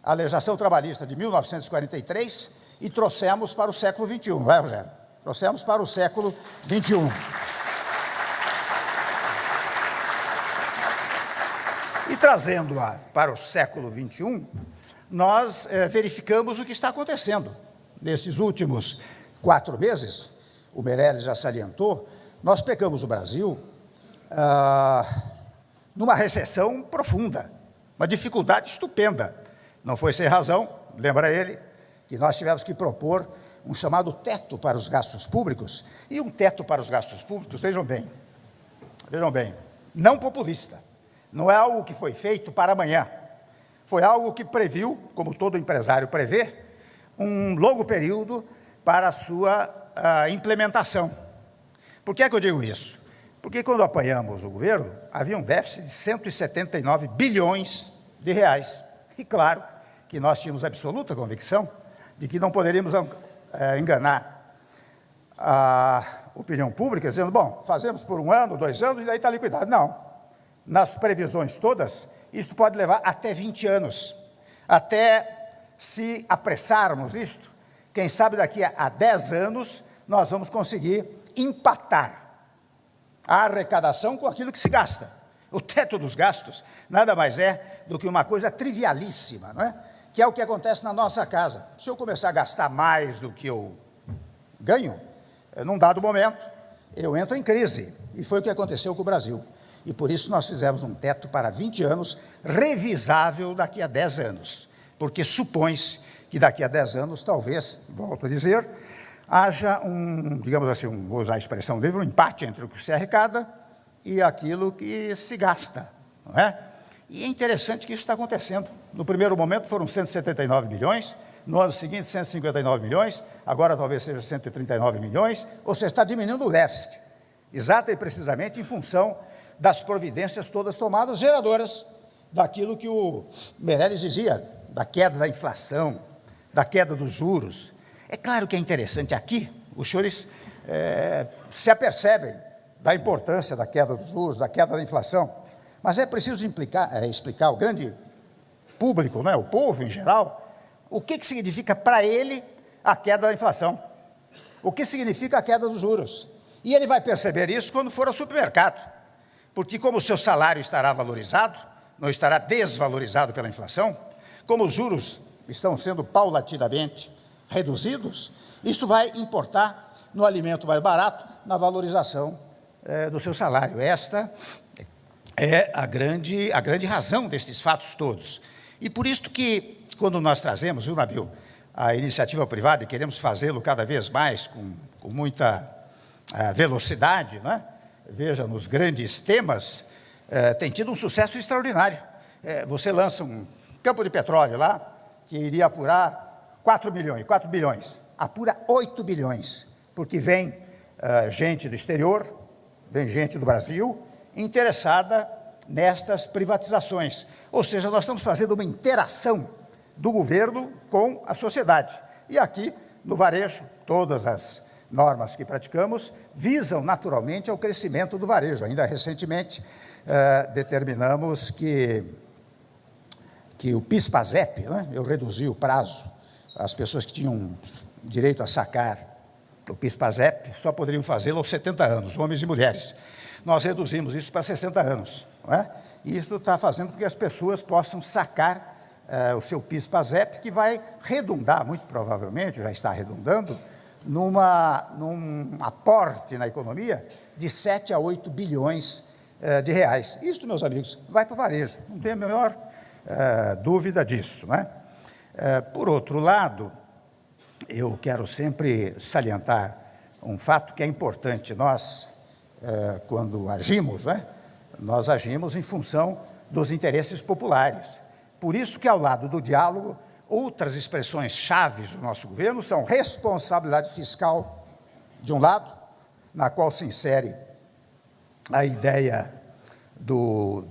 a legislação trabalhista de 1943 e trouxemos para o século XXI, não é, Rogério? Trouxemos para o século XXI. E trazendo-a para o século XXI, nós verificamos o que está acontecendo. Nesses últimos 4 meses, o Meirelles já salientou, nós pegamos o Brasil numa recessão profunda, uma dificuldade estupenda. Não foi sem razão, lembra ele, que nós tivemos que propor um chamado teto para os gastos públicos, e um teto para os gastos públicos, vejam bem, não populista, não é algo que foi feito para amanhã, foi algo que previu, como todo empresário prevê, um longo período para a sua implementação. Por que é que eu digo isso? Porque quando apanhamos o governo, havia um déficit de 179 bilhões de reais. E claro que nós tínhamos absoluta convicção de que não poderíamos enganar a opinião pública, dizendo, bom, fazemos por 1 ano, 2 anos, e daí está liquidado. Não. Nas previsões todas, isso pode levar até 20 anos. Até se apressarmos isto, quem sabe daqui a 10 anos, nós vamos conseguir empatar a arrecadação com aquilo que se gasta. O teto dos gastos nada mais é do que uma coisa trivialíssima, não é? Que é o que acontece na nossa casa. Se eu começar a gastar mais do que eu ganho, num dado momento, eu entro em crise. E foi o que aconteceu com o Brasil. E por isso nós fizemos um teto para 20 anos, revisável daqui a 10 anos. Porque supõe-se que daqui a 10 anos, talvez, volto a dizer, haja digamos assim, vou usar a expressão livre, um empate entre o que se arrecada e aquilo que se gasta, não é? E é interessante que isso está acontecendo. No primeiro momento foram 179 bilhões, no ano seguinte 159 milhões, agora talvez seja 139 milhões, ou seja, está diminuindo o déficit, exata e precisamente em função das providências todas tomadas, geradoras daquilo que o Meirelles dizia, da queda da inflação, da queda dos juros. É claro que é interessante aqui, os senhores se apercebem da importância da queda dos juros, da queda da inflação, mas é preciso explicar ao grande público, né, o povo em geral, o que significa para ele a queda da inflação, o que significa a queda dos juros. E ele vai perceber isso quando for ao supermercado, porque como o seu salário estará valorizado, não estará desvalorizado pela inflação, como os juros estão sendo paulatinamente reduzidos, isto vai importar no alimento mais barato, na valorização do seu salário. Esta é a grande razão destes fatos todos. E por isso que, quando nós trazemos, viu, Nabil, a iniciativa privada, e queremos fazê-lo cada vez mais, com muita velocidade, né? Veja, nos grandes temas, tem tido um sucesso extraordinário. Você lança um campo de petróleo lá, que iria apurar 4 bilhões, apura 8 bilhões, porque vem gente do exterior, vem gente do Brasil, interessada nestas privatizações. Ou seja, nós estamos fazendo uma interação do governo com a sociedade. E aqui, no varejo, todas as normas que praticamos visam naturalmente ao crescimento do varejo. Ainda recentemente determinamos que o PIS/PASEP, né, eu reduzi o prazo, as pessoas que tinham direito a sacar o PIS/PASEP só poderiam fazê-lo aos 70 anos, homens e mulheres. Nós reduzimos isso para 60 anos, não é? E isso está fazendo com que as pessoas possam sacar o seu PIS/PASEP, que vai redundar, muito provavelmente, já está redundando, num aporte na economia de 7 a 8 bilhões de reais. Isso, meus amigos, vai para o varejo, não tem a menor dúvida disso, né? Por outro lado, eu quero sempre salientar um fato que é importante. Nós, quando agimos, né, nós agimos em função dos interesses populares. Por isso que, ao lado do diálogo, outras expressões chaves do nosso governo são responsabilidade fiscal, de um lado, na qual se insere a ideia do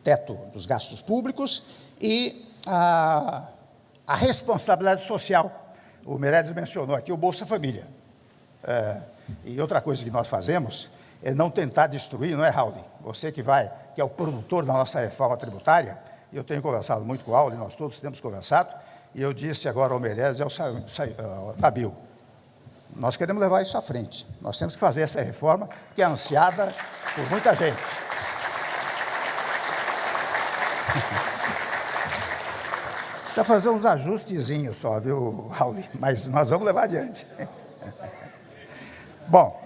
teto dos gastos públicos e a responsabilidade social. O Meirelles mencionou aqui o Bolsa Família. E outra coisa que nós fazemos é não tentar destruir, não é, Raul? Você que é o produtor da nossa reforma tributária, eu tenho conversado muito com o Raul, nós todos temos conversado, e eu disse agora ao Meirelles e ao Nabil, nós queremos levar isso à frente. Nós temos que fazer essa reforma, que é ansiada por muita gente. Precisa fazer uns ajustezinhos só, viu, Raul? Mas nós vamos levar adiante. Bom,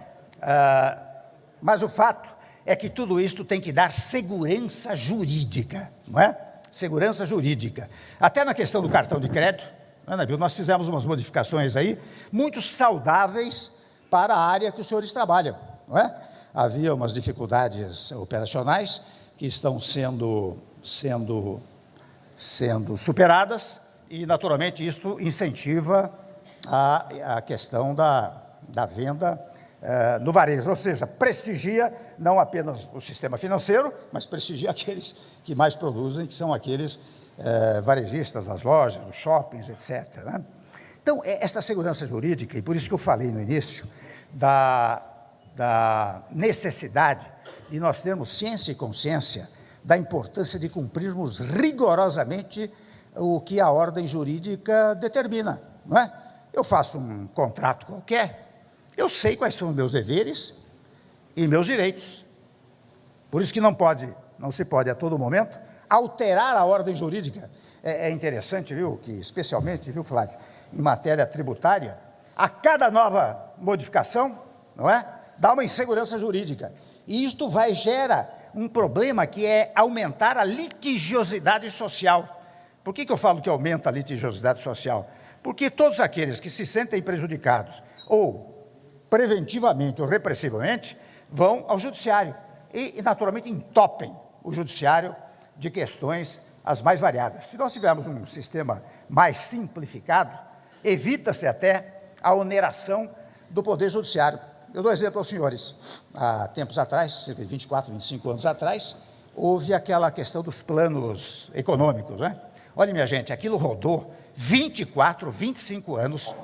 mas o fato é que tudo isso tem que dar segurança jurídica, não é? Segurança jurídica. Até na questão do cartão de crédito, Ana Bíblia, nós fizemos umas modificações aí, muito saudáveis para a área que os senhores trabalham, não é? Havia umas dificuldades operacionais que estão sendo superadas e, naturalmente, isso incentiva a questão da venda no varejo, ou seja, prestigia não apenas o sistema financeiro, mas prestigia aqueles que mais produzem, que são aqueles varejistas, as lojas, os shoppings, etc. Né? Então, esta segurança jurídica, e por isso que eu falei no início, da necessidade de nós termos ciência e consciência da importância de cumprirmos rigorosamente o que a ordem jurídica determina, não é? Eu faço um contrato qualquer, eu sei quais são os meus deveres e meus direitos. Por isso que não se pode a todo momento alterar a ordem jurídica. É interessante, viu, que especialmente, viu, Flávio, em matéria tributária, a cada nova modificação, não é, dá uma insegurança jurídica. E isto gera um problema que é aumentar a litigiosidade social. Por que eu falo que aumenta a litigiosidade social? Porque todos aqueles que se sentem prejudicados, ou preventivamente ou repressivamente, vão ao judiciário e naturalmente, entopem o judiciário de questões as mais variadas. Se nós tivermos um sistema mais simplificado, evita-se até a oneração do Poder Judiciário. Eu dou exemplo aos senhores. Há tempos atrás, cerca de 24, 25 anos atrás, houve aquela questão dos planos econômicos, né? Olha, minha gente, aquilo rodou 24, 25 anos,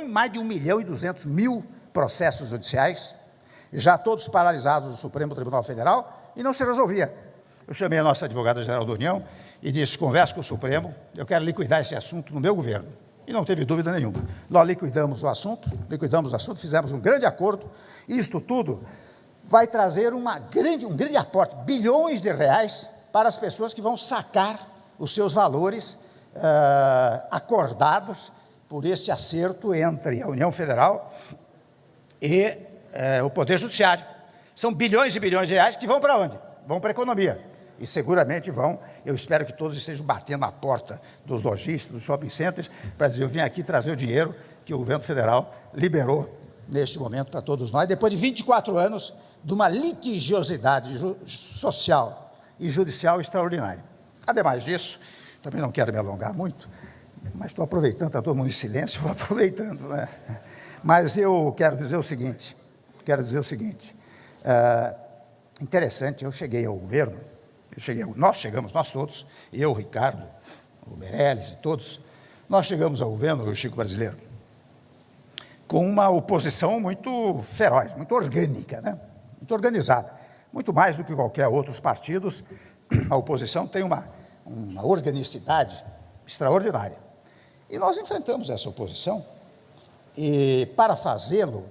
mais de 1.200.000 processos judiciais, já todos paralisados no Supremo Tribunal Federal, e não se resolvia. Eu chamei a nossa advogada-geral da União e disse, converse com o Supremo, eu quero liquidar esse assunto no meu governo. E não teve dúvida nenhuma. Nós liquidamos o assunto, fizemos um grande acordo, e isto tudo vai trazer um grande aporte, bilhões de reais, para as pessoas que vão sacar os seus valores acordados por este acerto entre a União Federal e o Poder Judiciário. São bilhões e bilhões de reais que vão para onde? Vão para a economia. E seguramente vão, eu espero que todos estejam batendo na porta dos lojistas, dos shopping centers, para dizer, eu vim aqui trazer o dinheiro que o governo federal liberou neste momento para todos nós, depois de 24 anos de uma litigiosidade social e judicial extraordinária. Ademais disso, também não quero me alongar muito, mas estou aproveitando, está todo mundo em silêncio, vou aproveitando, né? Mas eu quero dizer o seguinte, interessante, eu cheguei ao governo, nós todos, eu, Ricardo, o Meirelles e todos, nós chegamos ao governo, o Chico brasileiro, com uma oposição muito feroz, muito orgânica, né? Muito organizada, muito mais do que qualquer outros partidos, a oposição tem uma organicidade extraordinária. E nós enfrentamos essa oposição, e para fazê-lo,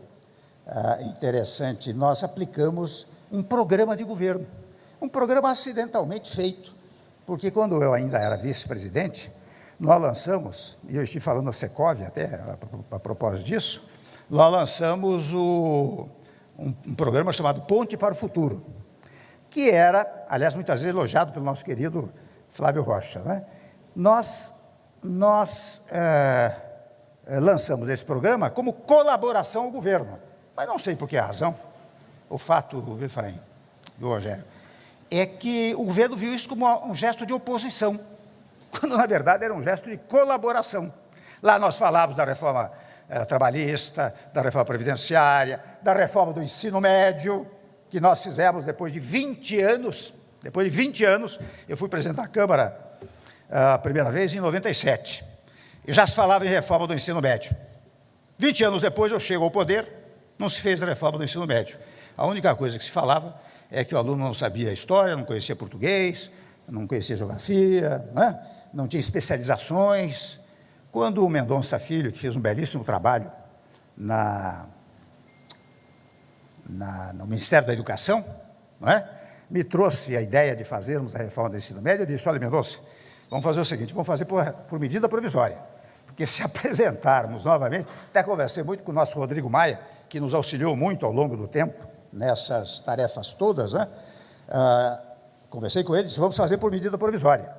interessante, nós aplicamos um programa de governo, um programa acidentalmente feito, porque quando eu ainda era vice-presidente, nós lançamos, e eu estive falando a Secov até a propósito disso, nós lançamos um programa chamado Ponte para o Futuro, que era, aliás, muitas vezes elogiado pelo nosso querido Flávio Rocha, né? Nós lançamos esse programa como colaboração ao governo, mas não sei por que razão. O fato, viu, Efraim, do Rogério, é que o governo viu isso como um gesto de oposição, quando na verdade era um gesto de colaboração. Lá nós falávamos da reforma trabalhista, da reforma previdenciária, da reforma do ensino médio, que nós fizemos depois de 20 anos. Depois de 20 anos, eu fui presidente da Câmara a primeira vez em 97. E já se falava em reforma do ensino médio. 20 anos depois eu chego ao poder, não se fez a reforma do ensino médio. A única coisa que se falava é que o aluno não sabia história, não conhecia português, não conhecia geografia, né? Não tinha especializações. Quando o Mendonça Filho, que fez um belíssimo trabalho no Ministério da Educação, não é? Me trouxe a ideia de fazermos a reforma do ensino médio, eu disse, olha, Mendonça, vamos fazer o seguinte, vamos fazer por medida provisória, porque se apresentarmos novamente, até conversei muito com o nosso Rodrigo Maia, que nos auxiliou muito ao longo do tempo, nessas tarefas todas, né? Conversei com ele e disse, vamos fazer por medida provisória,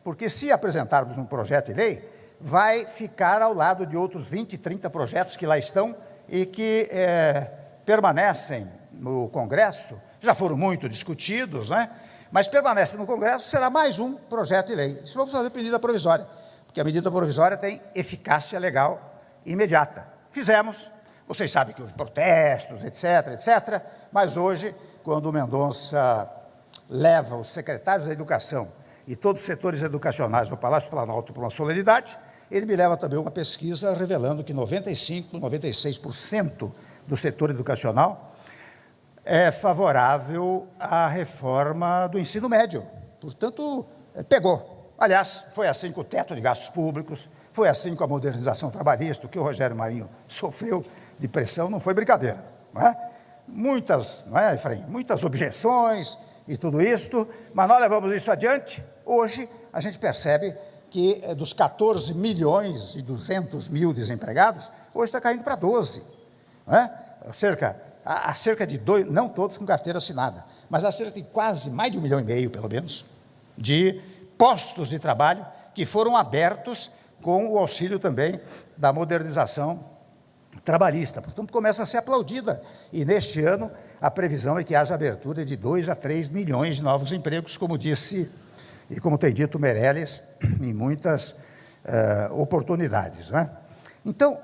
porque se apresentarmos um projeto de lei, vai ficar ao lado de outros 20, 30 projetos que lá estão e que permanecem no Congresso, já foram muito discutidos, né? Mas permanece no Congresso, será mais um projeto de lei. Isso vamos fazer medida provisória, porque a medida provisória tem eficácia legal imediata. Fizemos, vocês sabem que houve protestos, etc., etc., mas hoje, quando o Mendonça leva os secretários da Educação e todos os setores educacionais no Palácio Planalto para uma solenidade, ele me leva também uma pesquisa revelando que 95%, 96% do setor educacional é favorável à reforma do ensino médio. Portanto, pegou. Aliás, foi assim com o teto de gastos públicos, foi assim com a modernização trabalhista, o que o Rogério Marinho sofreu de pressão, não foi brincadeira. Não é? Muitas, não é, Efraim? Muitas objeções e tudo isto, mas nós levamos isso adiante. Hoje, a gente percebe que dos 14 milhões e 200 mil desempregados, hoje está caindo para 12. Não é? Há cerca de 2, não todos com carteira assinada, mas há cerca de quase mais de 1,5 milhão, pelo menos, de postos de trabalho que foram abertos com o auxílio também da modernização trabalhista. Portanto, começa a ser aplaudida. E neste ano, a previsão é que haja abertura de 2 a 3 milhões de novos empregos, como disse e como tem dito Meirelles, em muitas oportunidades, não é? Então,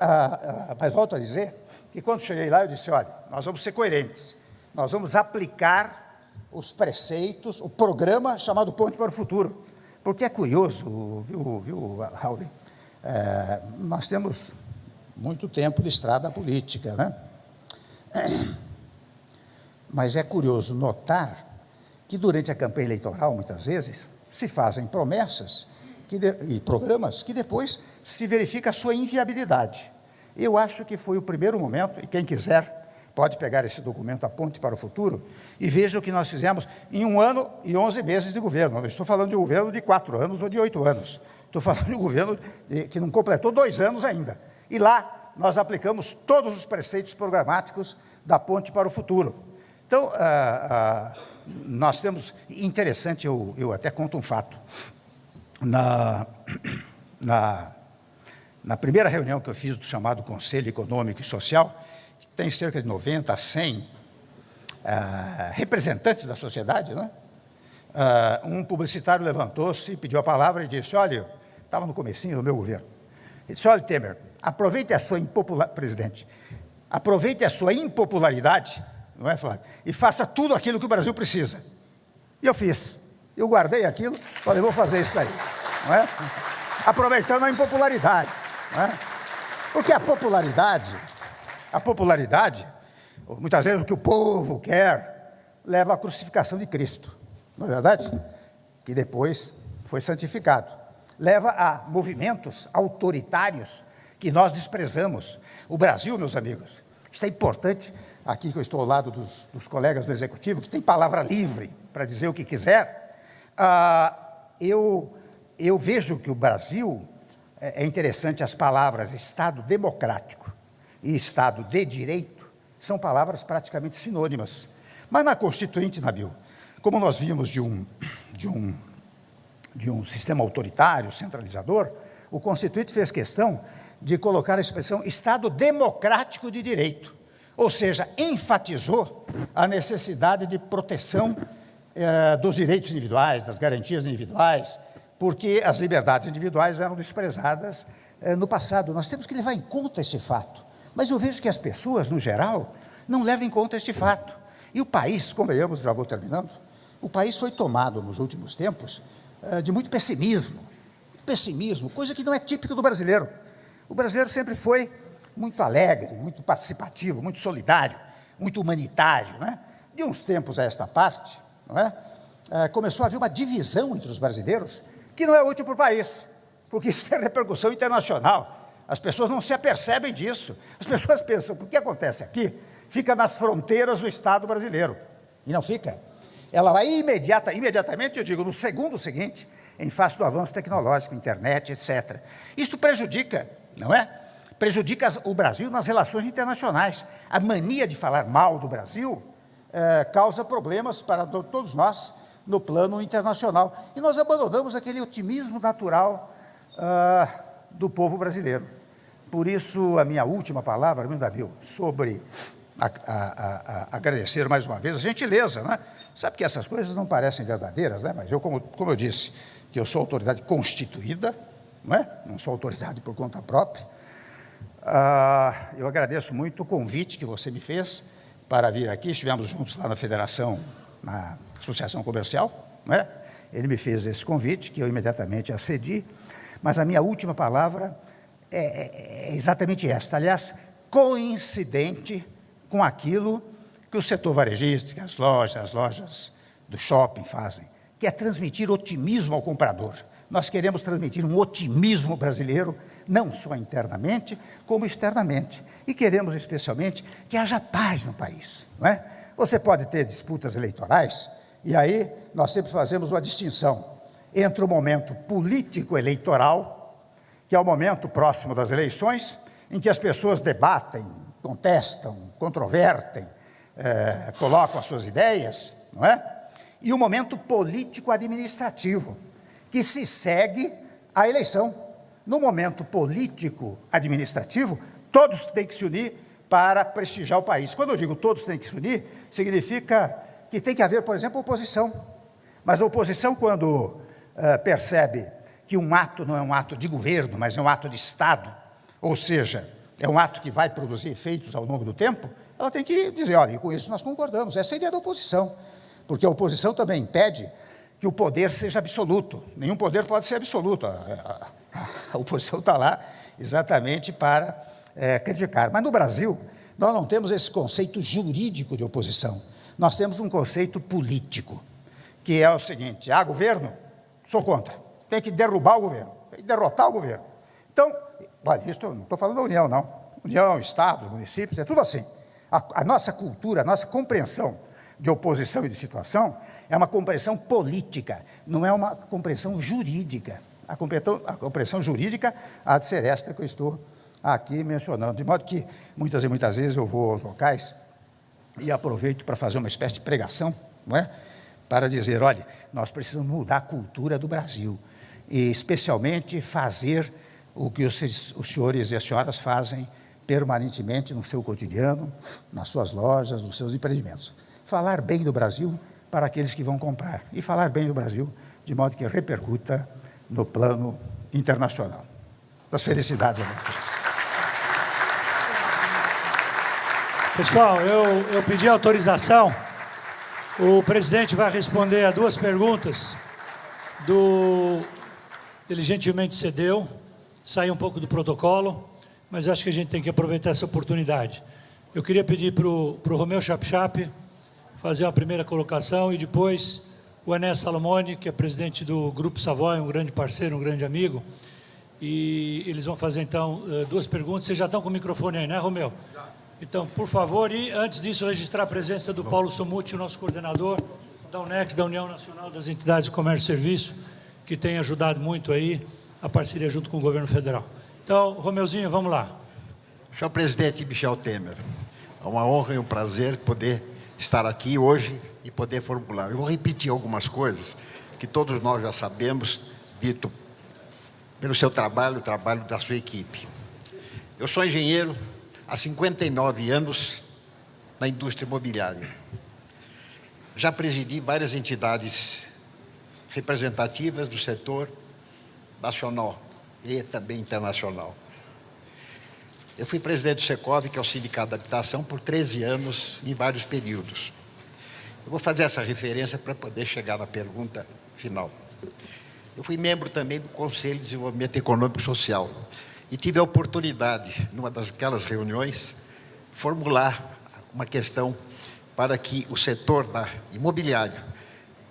mas volto a dizer que quando cheguei lá, eu disse, olha, nós vamos ser coerentes, nós vamos aplicar os preceitos, o programa chamado Ponte para o Futuro, porque é curioso, viu Raul? Nós temos muito tempo de estrada política, né? Mas é curioso notar que durante a campanha eleitoral, muitas vezes, se fazem promessas e programas que depois se verifica a sua inviabilidade. Eu acho que foi o primeiro momento, e quem quiser pode pegar esse documento, A Ponte para o Futuro, e veja o que nós fizemos em 1 ano e 11 meses de governo. Não estou falando de um governo de 4 anos ou de 8 anos. Estou falando de um governo que não completou 2 anos ainda. E lá nós aplicamos todos os preceitos programáticos da Ponte para o Futuro. Então, nós temos, interessante, eu até conto um fato. Na primeira reunião que eu fiz do chamado Conselho Econômico e Social, que tem cerca de 90 a 100 representantes da sociedade, né? Um publicitário levantou-se, pediu a palavra e disse, olha, estava no comecinho do meu governo, ele disse, olha, Temer, aproveite a sua presidente, aproveite a sua impopularidade, não é, Flávio, e faça tudo aquilo que o Brasil precisa. E eu fiz. Eu guardei aquilo, falei, vou fazer isso daí, não é? Aproveitando a impopularidade, não é? Porque a popularidade, muitas vezes o que o povo quer, leva à crucificação de Cristo, não é verdade? Que depois foi santificado. Leva a movimentos autoritários que nós desprezamos. O Brasil, meus amigos, isso é importante, aqui que eu estou ao lado dos colegas do Executivo, que tem palavra livre para dizer o que quiser. Eu vejo que o Brasil, é interessante as palavras Estado democrático e Estado de direito, são palavras praticamente sinônimas. Mas na Constituinte, Nabil, como nós vimos de um de um sistema autoritário, centralizador, o Constituinte fez questão de colocar a expressão Estado democrático de direito, ou seja, enfatizou a necessidade de proteção dos direitos individuais, das garantias individuais, porque as liberdades individuais eram desprezadas no passado. Nós temos que levar em conta esse fato, mas eu vejo que as pessoas, no geral, não levam em conta este fato. E o país, convenhamos, já vou terminando, o país foi tomado nos últimos tempos de muito pessimismo, coisa que não é típica do brasileiro. O brasileiro sempre foi muito alegre, muito participativo, muito solidário, muito humanitário, né? De uns tempos a esta parte, não é? Começou a haver uma divisão entre os brasileiros que não é útil para o país, porque isso tem repercussão internacional. As pessoas não se apercebem disso. As pessoas pensam que o que acontece aqui fica nas fronteiras do Estado brasileiro, e não fica. Ela vai imediatamente, eu digo, no segundo seguinte, em face do avanço tecnológico, internet, etc. Isso prejudica, não é? Prejudica o Brasil nas relações internacionais. A mania de falar mal do Brasil causa problemas para todos nós no plano internacional. E nós abandonamos aquele otimismo natural do povo brasileiro. Por isso, a minha última palavra, meu Dabil, sobre agradecer mais uma vez a gentileza, né? Sabe que essas coisas não parecem verdadeiras, né? Mas eu, como eu disse, que eu sou autoridade constituída, não sou autoridade por conta própria. Eu agradeço muito o convite que você me fez para vir aqui. Estivemos juntos lá na Federação, na Associação Comercial, Ele me fez esse convite, que eu imediatamente acedi, mas a minha última palavra é exatamente esta, aliás, coincidente com aquilo que o setor varejista, que as lojas do shopping fazem, que é transmitir otimismo ao comprador. Nós queremos transmitir um otimismo brasileiro, não só internamente, como externamente. E queremos, especialmente, que haja paz no país, não é? Você pode ter disputas eleitorais, e aí nós sempre fazemos uma distinção entre o momento político-eleitoral, que é o momento próximo das eleições, em que as pessoas debatem, contestam, controvertem, colocam as suas ideias, não é? E o momento político-administrativo, que se segue à eleição. No momento político-administrativo, todos têm que se unir para prestigiar o país. Quando eu digo todos têm que se unir, significa que tem que haver, por exemplo, oposição. Mas a oposição, quando percebe que um ato não é um ato de governo, mas é um ato de Estado, ou seja, é um ato que vai produzir efeitos ao longo do tempo, ela tem que dizer, olha, e com isso nós concordamos. Essa é a ideia da oposição, porque a oposição também impede que o poder seja absoluto. Nenhum poder pode ser absoluto. A oposição está lá exatamente para criticar. Mas no Brasil, nós não temos esse conceito jurídico de oposição. Nós temos um conceito político, que é o seguinte: governo, sou contra. Tem que derrubar o governo, tem que derrotar o governo. Então, olha, isso eu não estou falando da União, não. União, Estados, municípios, é tudo assim. A nossa cultura, a nossa compreensão de oposição e de situação é uma compreensão política, não é uma compreensão jurídica. A compreensão jurídica há de ser esta que eu estou aqui mencionando. De modo que, muitas e muitas vezes, eu vou aos locais e aproveito para fazer uma espécie de pregação, não é? Para dizer, olha, nós precisamos mudar a cultura do Brasil, e especialmente fazer o que os senhores e as senhoras fazem permanentemente no seu cotidiano, nas suas lojas, nos seus empreendimentos. Falar bem do Brasil para aqueles que vão comprar, e falar bem do Brasil de modo que repercuta no plano internacional. Das felicidades a vocês. Pessoal, eu pedi autorização. O presidente vai responder a 2 perguntas ele gentilmente cedeu, saiu um pouco do protocolo, mas acho que a gente tem que aproveitar essa oportunidade. Eu queria pedir para o Romeu Chapchap fazer uma primeira colocação, e depois o Enéas Salomone, que é presidente do Grupo Savoy, um grande parceiro, um grande amigo, e eles vão fazer, então, 2 perguntas. Vocês já estão com o microfone aí, né, Romeu? Então, por favor, e antes disso, registrar a presença do Paulo Somuti, nosso coordenador da UNEX, da União Nacional das Entidades de Comércio e Serviço, que tem ajudado muito aí a parceria junto com o governo federal. Então, Romeuzinho, vamos lá. Senhor presidente Michel Temer, é uma honra e um prazer poder estar aqui hoje e poder formular. Eu vou repetir algumas coisas que todos nós já sabemos, dito pelo seu trabalho, o trabalho da sua equipe. Eu sou engenheiro há 59 anos na indústria imobiliária. Já presidi várias entidades representativas do setor nacional e também internacional. Eu fui presidente do Secov, que é o Sindicato da Habitação, por 13 anos, em vários períodos. Eu vou fazer essa referência para poder chegar na pergunta final. Eu fui membro também do Conselho de Desenvolvimento Econômico e Social e tive a oportunidade, numa daquelas reuniões, formular uma questão para que o setor imobiliário,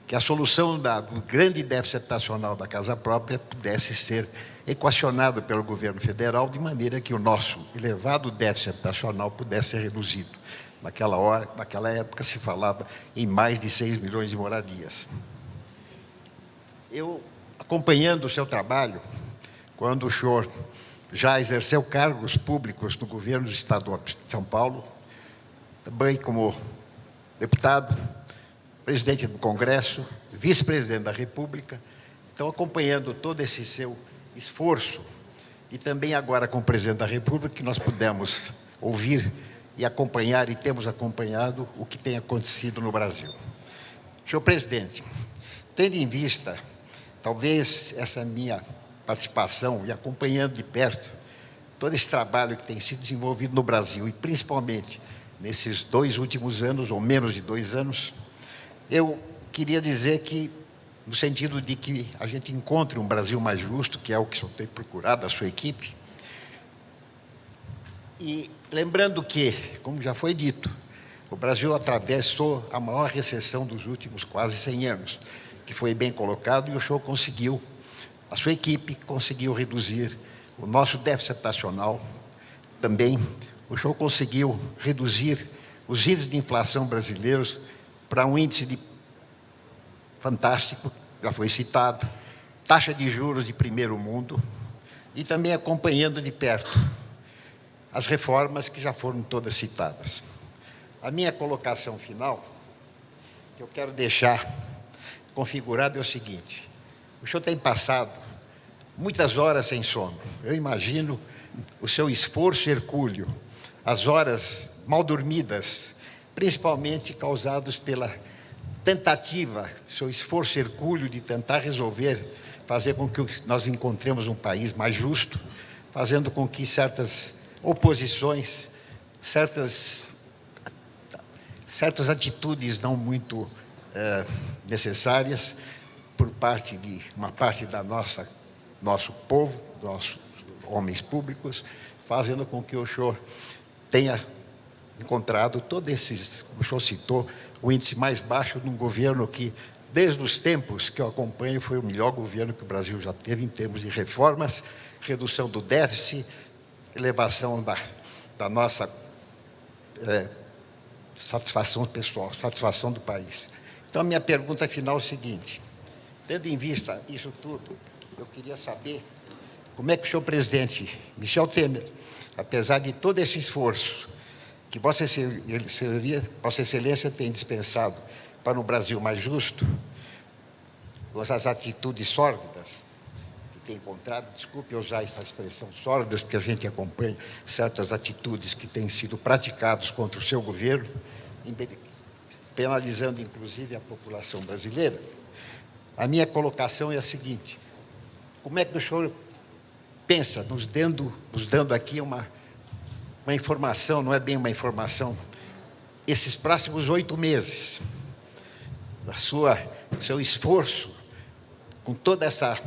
que a solução do grande déficit habitacional da casa própria pudesse ser equacionado pelo governo federal, de maneira que o nosso elevado déficit habitacional pudesse ser reduzido. Naquela época se falava em mais de 6 milhões de moradias. Eu, acompanhando o seu trabalho, quando o senhor já exerceu cargos públicos no governo do Estado de São Paulo, também como deputado, presidente do Congresso, vice-presidente da República, então acompanhando todo esse seu esforço, e também agora como presidente da República, que nós pudemos ouvir e acompanhar, e temos acompanhado o que tem acontecido no Brasil. Senhor presidente, tendo em vista, talvez essa minha participação e acompanhando de perto todo esse trabalho que tem sido desenvolvido no Brasil, e principalmente nesses 2 últimos anos, ou menos de 2 anos, eu queria dizer que, no sentido de que a gente encontre um Brasil mais justo, que é o que o senhor tem procurado, a sua equipe, e lembrando que, como já foi dito, o Brasil atravessou a maior recessão dos últimos quase 100 anos, que foi bem colocado, e o senhor conseguiu, a sua equipe conseguiu reduzir o nosso déficit habitacional, também o senhor conseguiu reduzir os índices de inflação brasileiros para um índice fantástico, já foi citado, taxa de juros de primeiro mundo, e também acompanhando de perto as reformas que já foram todas citadas. A minha colocação final, que eu quero deixar configurada, é o seguinte: o senhor tem passado muitas horas sem sono. Eu imagino o seu esforço hercúleo, as horas mal dormidas, principalmente causados pela tentativa, seu esforço hercúleo de tentar resolver, fazer com que nós encontremos um país mais justo, fazendo com que certas oposições, certas atitudes não muito necessárias por parte de uma parte da nosso povo, nossos homens públicos, fazendo com que o senhor tenha encontrado todos esses, o senhor citou, o índice mais baixo de um governo que, desde os tempos que eu acompanho, foi o melhor governo que o Brasil já teve em termos de reformas, redução do déficit, elevação da nossa satisfação pessoal, satisfação do país. Então, a minha pergunta final é o seguinte: tendo em vista isso tudo, eu queria saber como é que o senhor presidente Michel Temer, apesar de todo esse esforço que Vossa Excelência tem dispensado para um Brasil mais justo, com essas atitudes sórdidas que tem encontrado, desculpe usar essa expressão sórdidas, porque a gente acompanha certas atitudes que têm sido praticadas contra o seu governo, penalizando inclusive a população brasileira, a minha colocação é a seguinte: como é que o senhor pensa, nos dando aqui uma informação, não é bem uma informação, esses próximos 8 meses, seu esforço, com toda essa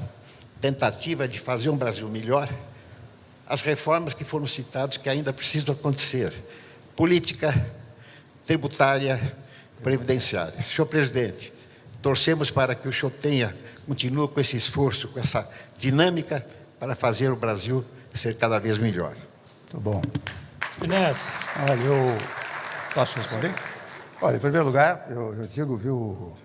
tentativa de fazer um Brasil melhor, as reformas que foram citadas que ainda precisam acontecer, política, tributária, previdenciária. Senhor presidente, torcemos para que o senhor continue com esse esforço, com essa dinâmica para fazer o Brasil ser cada vez melhor. Muito bom. Inés. Olha, eu posso responder? Olha, em primeiro lugar, eu digo, viu,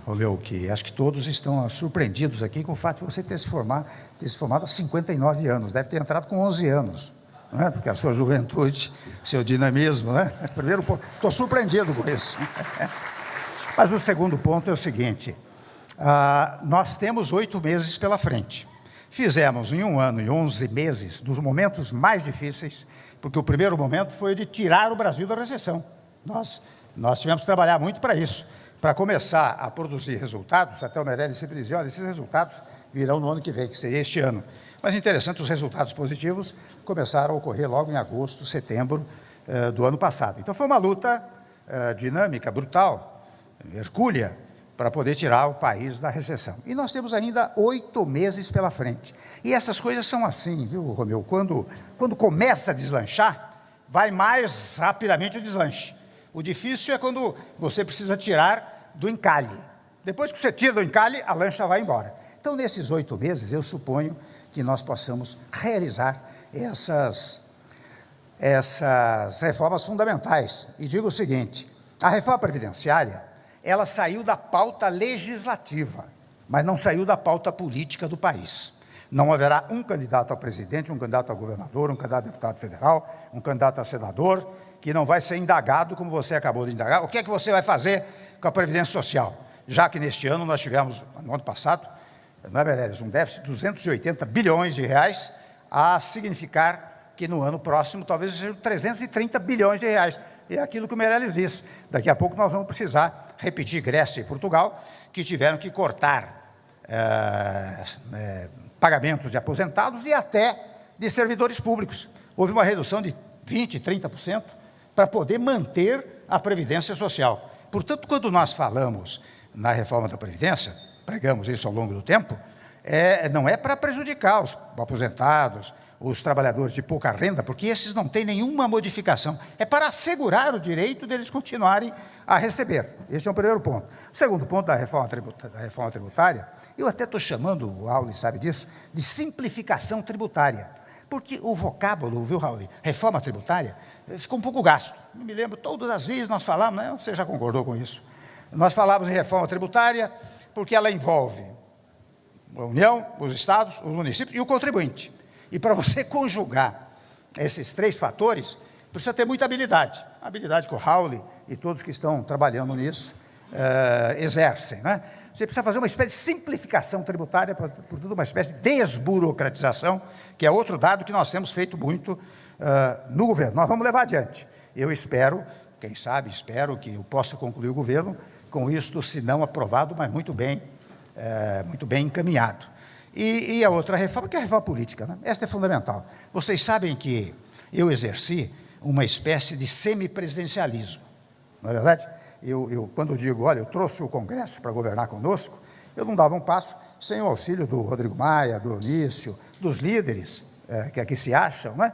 Romeu, que acho que todos estão surpreendidos aqui com o fato de você ter se formado há 59 anos, deve ter entrado com 11 anos, não é? Porque a sua juventude, seu dinamismo, né? Primeiro ponto, estou surpreendido com isso. Mas o segundo ponto é o seguinte: nós temos 8 meses pela frente. Fizemos em 1 ano e 11 meses, dos momentos mais difíceis, porque o primeiro momento foi de tirar o Brasil da recessão. Nós tivemos que trabalhar muito para isso, para começar a produzir resultados. Até o Meirelles sempre dizia, olha, esses resultados virão no ano que vem, que seria este ano. Mas interessante, os resultados positivos começaram a ocorrer logo em agosto, setembro do ano passado. Então foi uma luta dinâmica, brutal, hercúlea, para poder tirar o país da recessão. E nós temos ainda 8 meses pela frente. E essas coisas são assim, viu, Romeu? Quando começa a deslanchar, vai mais rapidamente o deslanche. O difícil é quando você precisa tirar do encalhe. Depois que você tira do encalhe, a lancha vai embora. Então, nesses 8 meses, eu suponho que nós possamos realizar essas reformas fundamentais. E digo o seguinte, a reforma previdenciária, ela saiu da pauta legislativa, mas não saiu da pauta política do país. Não haverá um candidato a presidente, um candidato a governador, um candidato a deputado federal, um candidato a senador, que não vai ser indagado, como você acabou de indagar. O que é que você vai fazer com a Previdência Social? Já que neste ano nós tivemos, no ano passado, não é, Meirelles, um déficit de 280 bilhões de reais, a significar que no ano próximo talvez sejam 330 bilhões de reais. É aquilo que o Meirelles disse. Daqui a pouco nós vamos precisar repetir Grécia e Portugal, que tiveram que cortar pagamentos de aposentados e até de servidores públicos. Houve uma redução de 20%, 30% para poder manter a Previdência Social. Portanto, quando nós falamos na reforma da Previdência, pregamos isso ao longo do tempo, não é para prejudicar os aposentados, os trabalhadores de pouca renda, porque esses não têm nenhuma modificação. É para assegurar o direito deles continuarem a receber. Esse é o primeiro ponto. O segundo ponto da reforma tributária, eu até estou chamando, o Raul sabe disso, de simplificação tributária. Porque o vocábulo, viu, Raul, reforma tributária, ficou um pouco gasto. Eu me lembro, todas as vezes nós falamos, né? Você já concordou com isso. Nós falávamos em reforma tributária porque ela envolve a União, os estados, os municípios e o contribuinte. E para você conjugar esses 3 fatores, precisa ter muita habilidade. A habilidade que o Raul e todos que estão trabalhando nisso exercem, né? Você precisa fazer uma espécie de simplificação tributária, portanto, uma espécie de desburocratização, que é outro dado que nós temos feito muito no governo. Nós vamos levar adiante. Eu espero, quem sabe, espero que eu possa concluir o governo com isto, se não aprovado, mas muito bem encaminhado. E a outra reforma, que é a reforma política, né? Esta é fundamental. Vocês sabem que eu exerci uma espécie de semipresidencialismo, não é verdade? Quando digo, olha, eu trouxe o Congresso para governar conosco, eu não dava um passo sem o auxílio do Rodrigo Maia, do Eunício, dos líderes que aqui se acham, né?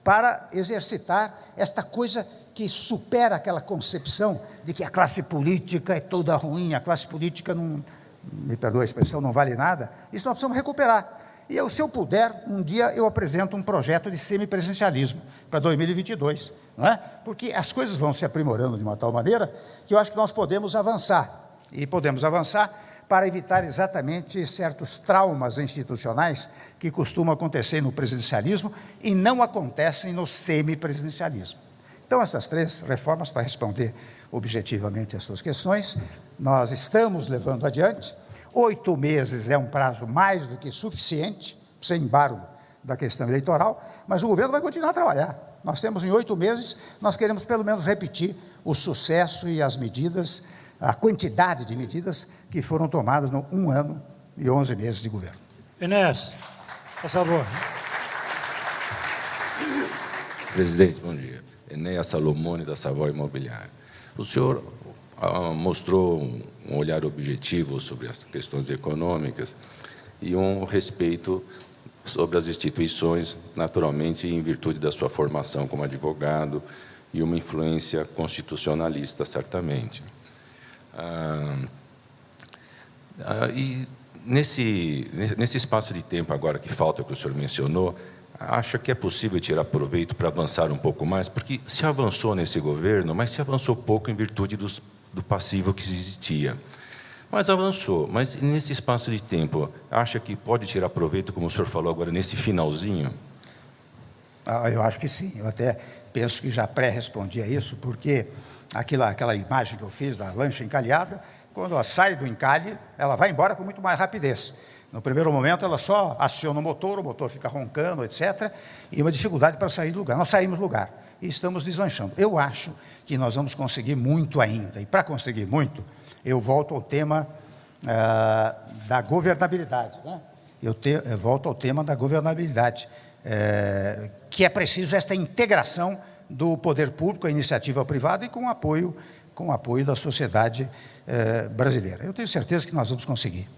Para exercitar esta coisa que supera aquela concepção de que a classe política é toda ruim, a classe política não, me perdoa a expressão, não vale nada. Isso nós precisamos recuperar. E se eu puder, um dia eu apresento um projeto de semipresidencialismo para 2022, não é? Porque as coisas vão se aprimorando de uma tal maneira que eu acho que nós podemos avançar. E podemos avançar para evitar exatamente certos traumas institucionais que costumam acontecer no presidencialismo e não acontecem no semipresidencialismo. Então, essas 3 reformas, para responder objetivamente as suas questões, nós estamos levando adiante. 8 meses é um prazo mais do que suficiente, sem embargo da questão eleitoral, mas o governo vai continuar a trabalhar. Nós temos em 8 meses, nós queremos pelo menos repetir o sucesso e as medidas, a quantidade de medidas que foram tomadas no 1 ano e 11 meses de governo. Enéas, por favor. Presidente, bom dia. Enéas Salomone, da Savoy Imobiliária. O senhor mostrou um olhar objetivo sobre as questões econômicas e um respeito sobre as instituições, naturalmente, em virtude da sua formação como advogado e uma influência constitucionalista, certamente. E nesse espaço de tempo agora que falta, que o senhor mencionou, acha que é possível tirar proveito para avançar um pouco mais? Porque se avançou nesse governo, mas se avançou pouco em virtude do passivo que existia. Mas avançou. Mas nesse espaço de tempo, acha que pode tirar proveito, como o senhor falou agora, nesse finalzinho? Eu acho que sim. Eu até penso que já pré-respondi a isso, porque aquela imagem que eu fiz da lancha encalhada quando ela sai do encalhe, ela vai embora com muito mais rapidez. No primeiro momento, ela só aciona o motor fica roncando, etc., e uma dificuldade para sair do lugar. Nós saímos do lugar e estamos deslanchando. Eu acho que nós vamos conseguir muito ainda, e para conseguir muito, eu volto ao tema da governabilidade, né? Eu volto ao tema da governabilidade, que é preciso esta integração do poder público, a iniciativa privada e com o apoio da sociedade brasileira. Eu tenho certeza que nós vamos conseguir.